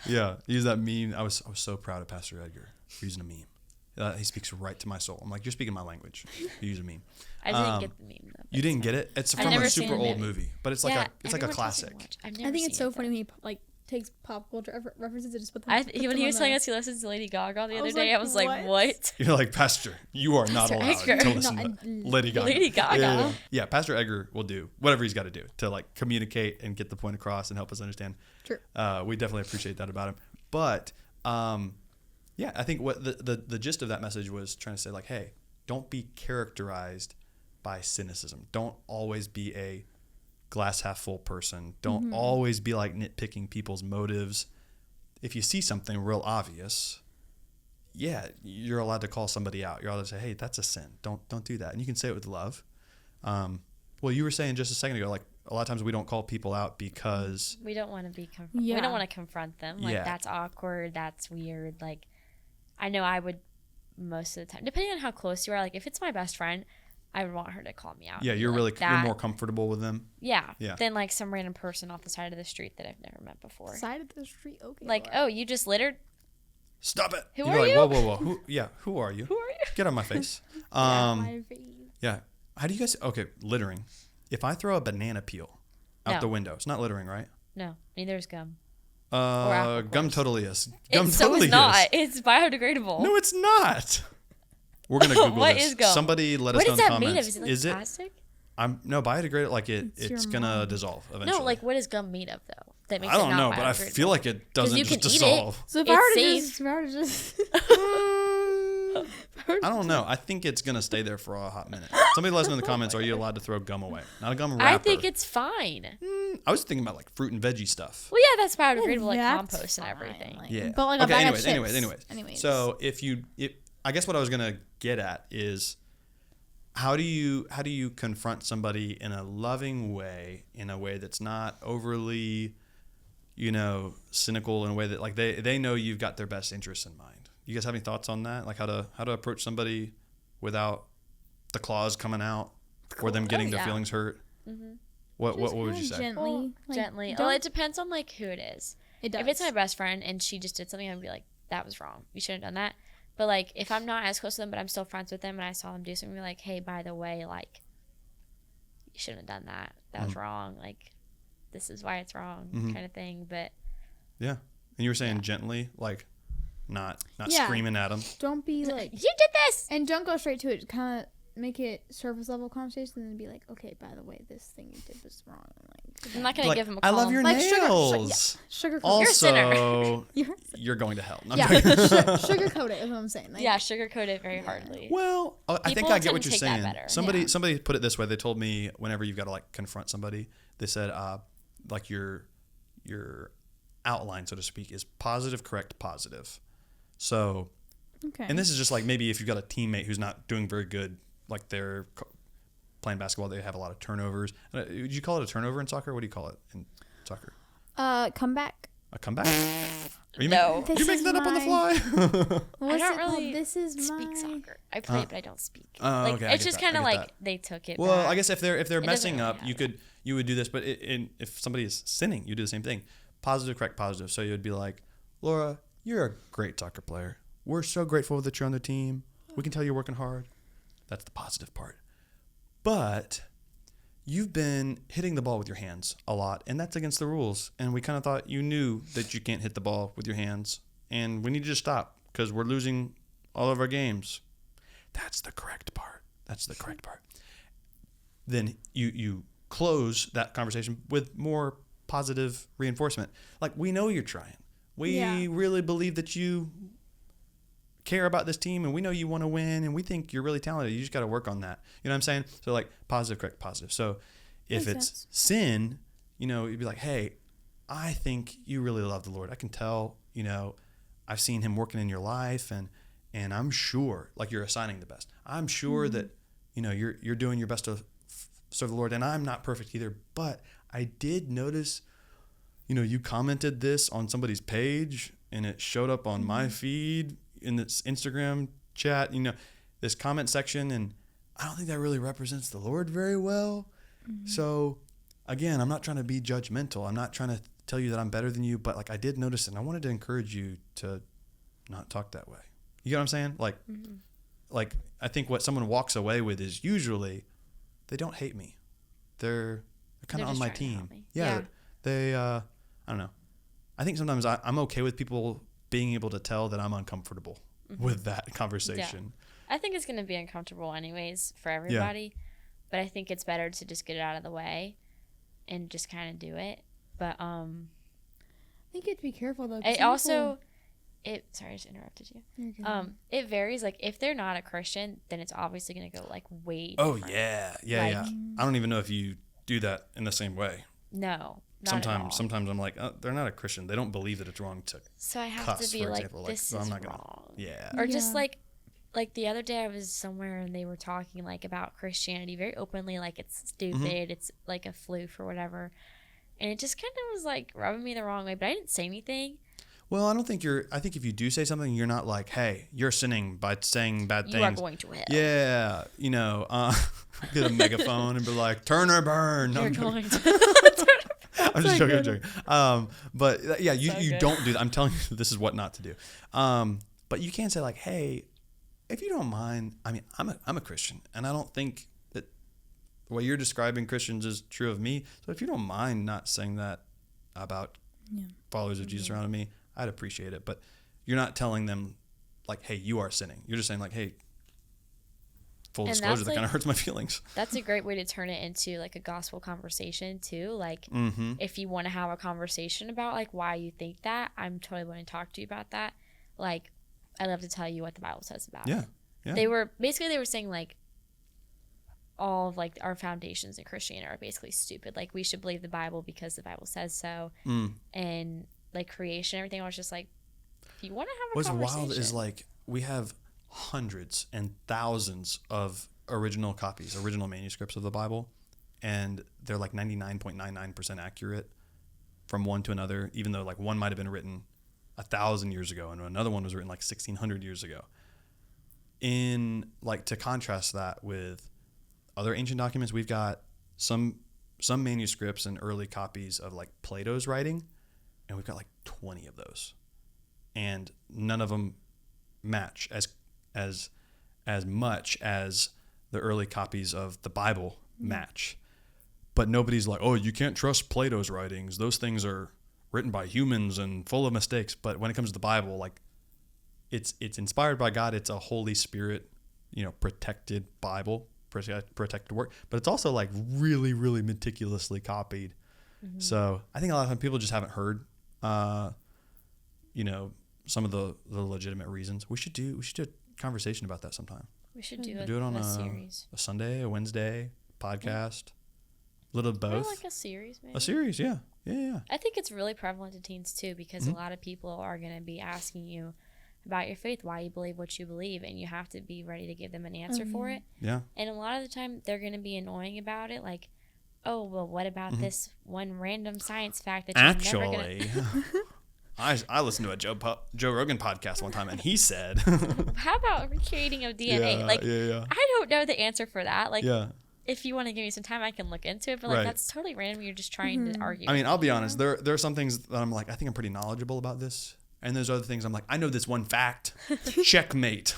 Speaker 3: Yeah, use that meme. I was so proud of Pastor Edgar for using a meme. He speaks right to my soul. I'm like, you're speaking my language. You use a meme.
Speaker 1: I didn't get the meme though.
Speaker 3: You didn't get it? It's from a super old movie, but it's like a classic.
Speaker 2: I think it's so funny when he like takes pop culture references and just put them.
Speaker 1: When he was telling us he listens to Lady Gaga the other day, I was like, what?
Speaker 3: You're like, Pastor, you are not allowed to listen to Lady Gaga.
Speaker 1: Lady Gaga.
Speaker 3: Yeah, Pastor Edgar will do whatever he's got to do to like communicate and get the point across and help us understand. Sure. We definitely appreciate that about him. But I think what the gist of that message was trying to say, like, hey, don't be characterized by cynicism. Don't always be a glass half full person. Don't always be like nitpicking people's motives. If you see something real obvious, you're allowed to call somebody out. You're allowed to say, hey, that's a sin. Don't do that. And you can say it with love. Well, you were saying just a second ago, like a lot of times we don't call people out because
Speaker 1: we don't want to be we don't want to confront them. Like that's awkward. That's weird. Like I know I would most of the time, depending on how close you are. Like if it's my best friend, I would want her to call me out.
Speaker 3: Yeah, you're
Speaker 1: like
Speaker 3: you're more comfortable with them.
Speaker 1: Yeah. Than like some random person off the side of the street that I've never met before.
Speaker 2: Side of the street, okay.
Speaker 1: Like, oh, you just littered?
Speaker 3: Stop it.
Speaker 1: Who are you?
Speaker 3: Whoa. Who are you?
Speaker 1: Who are you?
Speaker 3: Get on my face.
Speaker 2: My face.
Speaker 3: Yeah. How do you guys? Okay, littering. If I throw a banana peel out the window, it's not littering, right?
Speaker 1: No, neither is gum.
Speaker 3: Gum totally is. Gum
Speaker 1: it's not. It's biodegradable.
Speaker 3: No, it's not. We're gonna Google
Speaker 1: what
Speaker 3: this.
Speaker 1: Is gum?
Speaker 3: Somebody let us know in the comments.
Speaker 1: What is that made of? Is it like plastic?
Speaker 3: No, biodegradable. Like it's gonna dissolve eventually.
Speaker 1: No, like what is gum made of though? That makes
Speaker 3: I don't know, but I feel like it doesn't just dissolve.
Speaker 2: So if I were to just
Speaker 3: I don't know. I think it's gonna stay there for a hot minute. Somebody let us know in the comments. Are you allowed to throw gum away? Not a gum wrapper.
Speaker 1: I think it's fine.
Speaker 3: I was thinking about like fruit and veggie stuff.
Speaker 1: Well, yeah, that's biodegradable, like compost and everything.
Speaker 2: Like,
Speaker 3: yeah.
Speaker 2: But like a bag of chips.
Speaker 3: Anyways. So I guess what I was gonna get at is how do you confront somebody in a loving way, in a way that's not overly, cynical, in a way that like they know you've got their best interests in mind. You guys have any thoughts on that? Like how to approach somebody without the claws coming out or them getting their feelings hurt? Mm-hmm. What would you say?
Speaker 1: Gently. Well, it depends on like who it is.
Speaker 2: It does.
Speaker 1: If it's my best friend and she just did something, I'd be like, that was wrong. You shouldn't have done that. But like if I'm not as close to them, but I'm still friends with them, and I saw them do something, I'd be like, hey, by the way, like you shouldn't have done that. That was wrong. Like this is why it's wrong, kind of thing. But
Speaker 3: yeah, and you were saying gently, like not screaming at them.
Speaker 2: Don't be like
Speaker 1: you did this,
Speaker 2: and don't go straight to it. Kind of make it surface level conversation, and then be like, okay, by the way, this thing you did was wrong. Like
Speaker 1: I'm not gonna give him a call.
Speaker 3: I love your nails.
Speaker 2: Sugar
Speaker 3: also,
Speaker 1: you're a sinner.
Speaker 3: You're going to hell. No,
Speaker 2: sugarcoat it is what I'm saying. Like,
Speaker 1: sugarcoat it very hardly.
Speaker 3: Well, I think I get what you're saying. Somebody put it this way. They told me whenever you've got to like confront somebody, they said like your outline, so to speak, is positive, correct, positive. So, and this is just like maybe if you've got a teammate who's not doing very good, like they're playing basketball, they have a lot of turnovers. Would you call it a turnover in soccer? What do you call it in soccer?
Speaker 2: Comeback.
Speaker 3: A comeback? you
Speaker 1: No.
Speaker 3: Did you make that up on the fly?
Speaker 2: What's
Speaker 1: don't
Speaker 2: it
Speaker 1: really
Speaker 2: called? This is
Speaker 1: speak
Speaker 2: my.
Speaker 1: soccer. I play it, but I don't speak.
Speaker 3: Oh,
Speaker 1: Like
Speaker 3: okay, I
Speaker 1: it's
Speaker 3: get
Speaker 1: just
Speaker 3: that, I
Speaker 1: kind of
Speaker 3: get
Speaker 1: like
Speaker 3: that.
Speaker 1: they took it.
Speaker 3: Well,
Speaker 1: back.
Speaker 3: I guess if they're
Speaker 1: doesn't
Speaker 3: messing
Speaker 1: really
Speaker 3: up, you would do this. But if somebody is sinning, you do the same thing. Positive, correct, positive. So you would be like, Laura, you're a great soccer player. We're so grateful that you're on the team. We can tell you're working hard. That's the positive part. But you've been hitting the ball with your hands a lot, and that's against the rules. And we kind of thought you knew that you can't hit the ball with your hands, and we need you to stop because we're losing all of our games. That's the correct part. Then you close that conversation with more positive reinforcement. Like, we know you're trying. We really believe that you care about this team, and we know you want to win, and we think you're really talented. You just got to work on that. You know what I'm saying? So like positive, correct, positive. So if
Speaker 2: Makes
Speaker 3: it's sin, you'd be like, hey, I think you really love the Lord. I can tell, I've seen him working in your life, and I'm sure, like, you're assigning the best. I'm sure that, you're doing your best to serve the Lord, and I'm not perfect either, but I did notice, you commented this on somebody's page, and it showed up on my feed in this Instagram chat, this comment section, and I don't think that really represents the Lord very well. So again, I'm not trying to be judgmental. I'm not trying to tell you that I'm better than you, but like, I did notice it, and I wanted to encourage you to not talk that way. You know what I'm saying? Like, like I think what someone walks away with is usually they don't hate me. They're kind of on my team. Yeah. They, I don't know. I think sometimes I'm okay with people being able to tell that I'm uncomfortable with that conversation.
Speaker 1: I think it's going to be uncomfortable anyways for everybody, but I think it's better to just get it out of the way and just kind of do it. But
Speaker 2: I think you have to be careful though.
Speaker 1: it also, sorry, I just interrupted you.
Speaker 2: You're good.
Speaker 1: It varies. Like, if they're not a Christian, then it's obviously going to go like way
Speaker 3: Oh
Speaker 1: different.
Speaker 3: yeah. I don't even know if you do that in the same way.
Speaker 1: No. Not at all.
Speaker 3: Sometimes I'm like, they're not a Christian. They don't believe that it's wrong to
Speaker 1: So I have
Speaker 3: cuss,
Speaker 1: to be
Speaker 3: for
Speaker 1: like,
Speaker 3: example.
Speaker 1: this
Speaker 3: Well,
Speaker 1: is
Speaker 3: I'm not
Speaker 1: wrong.
Speaker 3: Yeah.
Speaker 1: Or just like the other day I was somewhere and they were talking like about Christianity very openly, like it's stupid, it's like a floof or whatever. And it just kind of was like rubbing me the wrong way, but I didn't say anything.
Speaker 3: Well, I think if you do say something, you're not like, hey, you're sinning by saying bad things.
Speaker 1: You are going to hell.
Speaker 3: Yeah. Get a megaphone and be like, turn or burn.
Speaker 1: You're going to.
Speaker 3: I'm just joking. But yeah, you
Speaker 1: good.
Speaker 3: don't do that. I'm telling you, this is what not to do. But you can't say like, hey, if you don't mind, I mean, I'm a Christian, and I don't think that the way you're describing Christians is true of me. So if you don't mind not saying that about followers of Jesus around me, I'd appreciate it. But you're not telling them like, hey, you are sinning. You're just saying like, hey, full disclosure, that kind of hurts my feelings.
Speaker 1: That's a great way to turn it into like a gospel conversation too. Like if you want to have a conversation about like why you think that, I'm totally willing to talk to you about that. Like, I love to tell you what the Bible says about it. Yeah. They were saying like all of like our foundations in Christianity are basically stupid. Like, we should believe the Bible because the Bible says so. And like creation, everything. I was just like, if you want to have a conversation.
Speaker 3: What's wild is like we have hundreds and thousands of original manuscripts of the Bible, and they're like 99.99% accurate from one to another, even though like one might have been written 1,000 years ago and another one was written like 1,600 years ago. In like, to contrast that with other ancient documents, we've got some manuscripts and early copies of like Plato's writing, and we've got like 20 of those, and none of them match as much as the early copies of the Bible match. But nobody's like, oh, you can't trust Plato's writings. Those things are written by humans and full of mistakes. But when it comes to the Bible, like, it's inspired by God. It's a Holy Spirit, protected Bible, protected work. But it's also like really, really meticulously copied. So I think a lot of times people just haven't heard, some of the legitimate reasons. We should do a conversation about that sometime.
Speaker 1: We should do
Speaker 3: it on
Speaker 1: a series.
Speaker 3: A Sunday, a Wednesday podcast. A little of both.
Speaker 1: Or like a series, maybe.
Speaker 3: A series, yeah.
Speaker 1: I think it's really prevalent to teens too, because a lot of people are going to be asking you about your faith, why you believe what you believe, and you have to be ready to give them an answer for it.
Speaker 3: Yeah.
Speaker 1: And a lot of the time, they're going to be annoying about it, like, oh, well, what about this one random science fact that you're never going to...
Speaker 3: I listened to a Joe Rogan podcast one time, and he said,
Speaker 1: How about recreating of DNA? I don't know the answer for that. Like, if you want to give me some time, I can look into it. But like, that's totally random. You're just trying to argue.
Speaker 3: I mean, I'll be honest. There are some things that I'm like, I think I'm pretty knowledgeable about this. And there's other things I'm like, I know this one fact. Checkmate.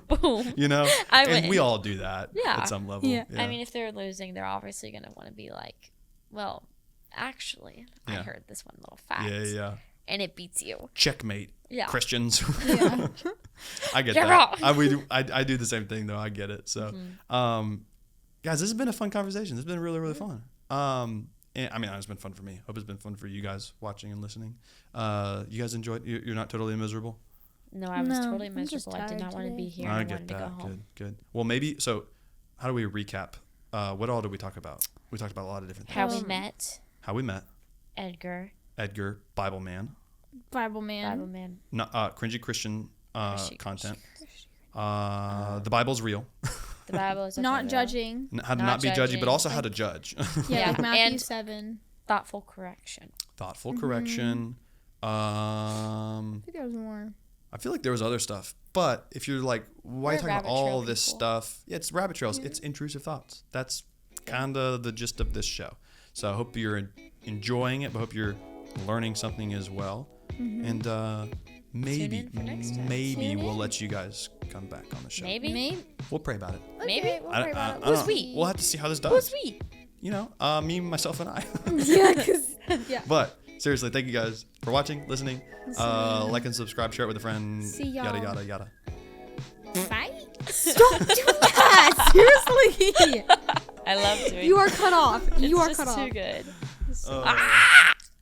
Speaker 1: Boom.
Speaker 3: You know? And we all do that at some level.
Speaker 2: Yeah.
Speaker 1: I mean, if they're losing, they're obviously going to want to be like, well, actually, I heard this one little fact.
Speaker 3: Yeah.
Speaker 1: And it beats you.
Speaker 3: Checkmate.
Speaker 1: Yeah.
Speaker 3: Christians.
Speaker 2: Yeah.
Speaker 3: I get
Speaker 1: You're
Speaker 3: that.
Speaker 1: wrong.
Speaker 3: I do the same thing, though. I get it. So, guys, this has been a fun conversation. This has been really, really fun. And, I mean, it's been fun for me. Hope it's been fun for you guys watching and listening. You guys enjoyed? You're not totally miserable?
Speaker 1: No, I was totally
Speaker 2: I'm just
Speaker 1: miserable. I did not want to
Speaker 2: tired
Speaker 1: be here.
Speaker 3: I
Speaker 1: I
Speaker 3: get
Speaker 1: wanted to go
Speaker 3: that.
Speaker 1: home.
Speaker 3: Good. Well, maybe. So, how do we recap? What all did we talk about? We talked about a lot of different things.
Speaker 1: How we met.
Speaker 3: How we met.
Speaker 1: Edgar.
Speaker 3: Bible Man.
Speaker 2: Bible man.
Speaker 3: Cringy Christian content. The Bible's real.
Speaker 1: The Bible is
Speaker 2: Not judging.
Speaker 3: How to not be judgy, but also how to judge.
Speaker 2: Yeah, like Matthew
Speaker 1: and
Speaker 2: 7.
Speaker 1: thoughtful correction.
Speaker 3: Thoughtful correction.
Speaker 2: I think there was more.
Speaker 3: I feel like there was other stuff, but if you're like, why are you talking about all this
Speaker 1: people.
Speaker 3: stuff? Yeah, it's rabbit trails. It's intrusive thoughts. That's kind of the gist of this show. So I hope you're enjoying it, but I hope you're learning something as well. And maybe we'll let you guys come back on the show.
Speaker 1: Maybe.
Speaker 3: We'll pray about it.
Speaker 1: Maybe.
Speaker 2: We'll pray about it.
Speaker 3: I don't know.
Speaker 1: we?
Speaker 3: We'll have to see how this does.
Speaker 1: Who's we?
Speaker 3: You know, me, myself, and I.
Speaker 2: Yeah.
Speaker 3: But seriously, thank you guys for watching, listening. Like and subscribe, share it with a friend.
Speaker 2: See y'all.
Speaker 3: Yada, yada, yada.
Speaker 2: Bye. Stop doing that. Seriously.
Speaker 1: I love doing
Speaker 2: You are cut off. You are
Speaker 1: It's
Speaker 2: cut
Speaker 1: just
Speaker 2: off.
Speaker 1: too good.
Speaker 3: Oh.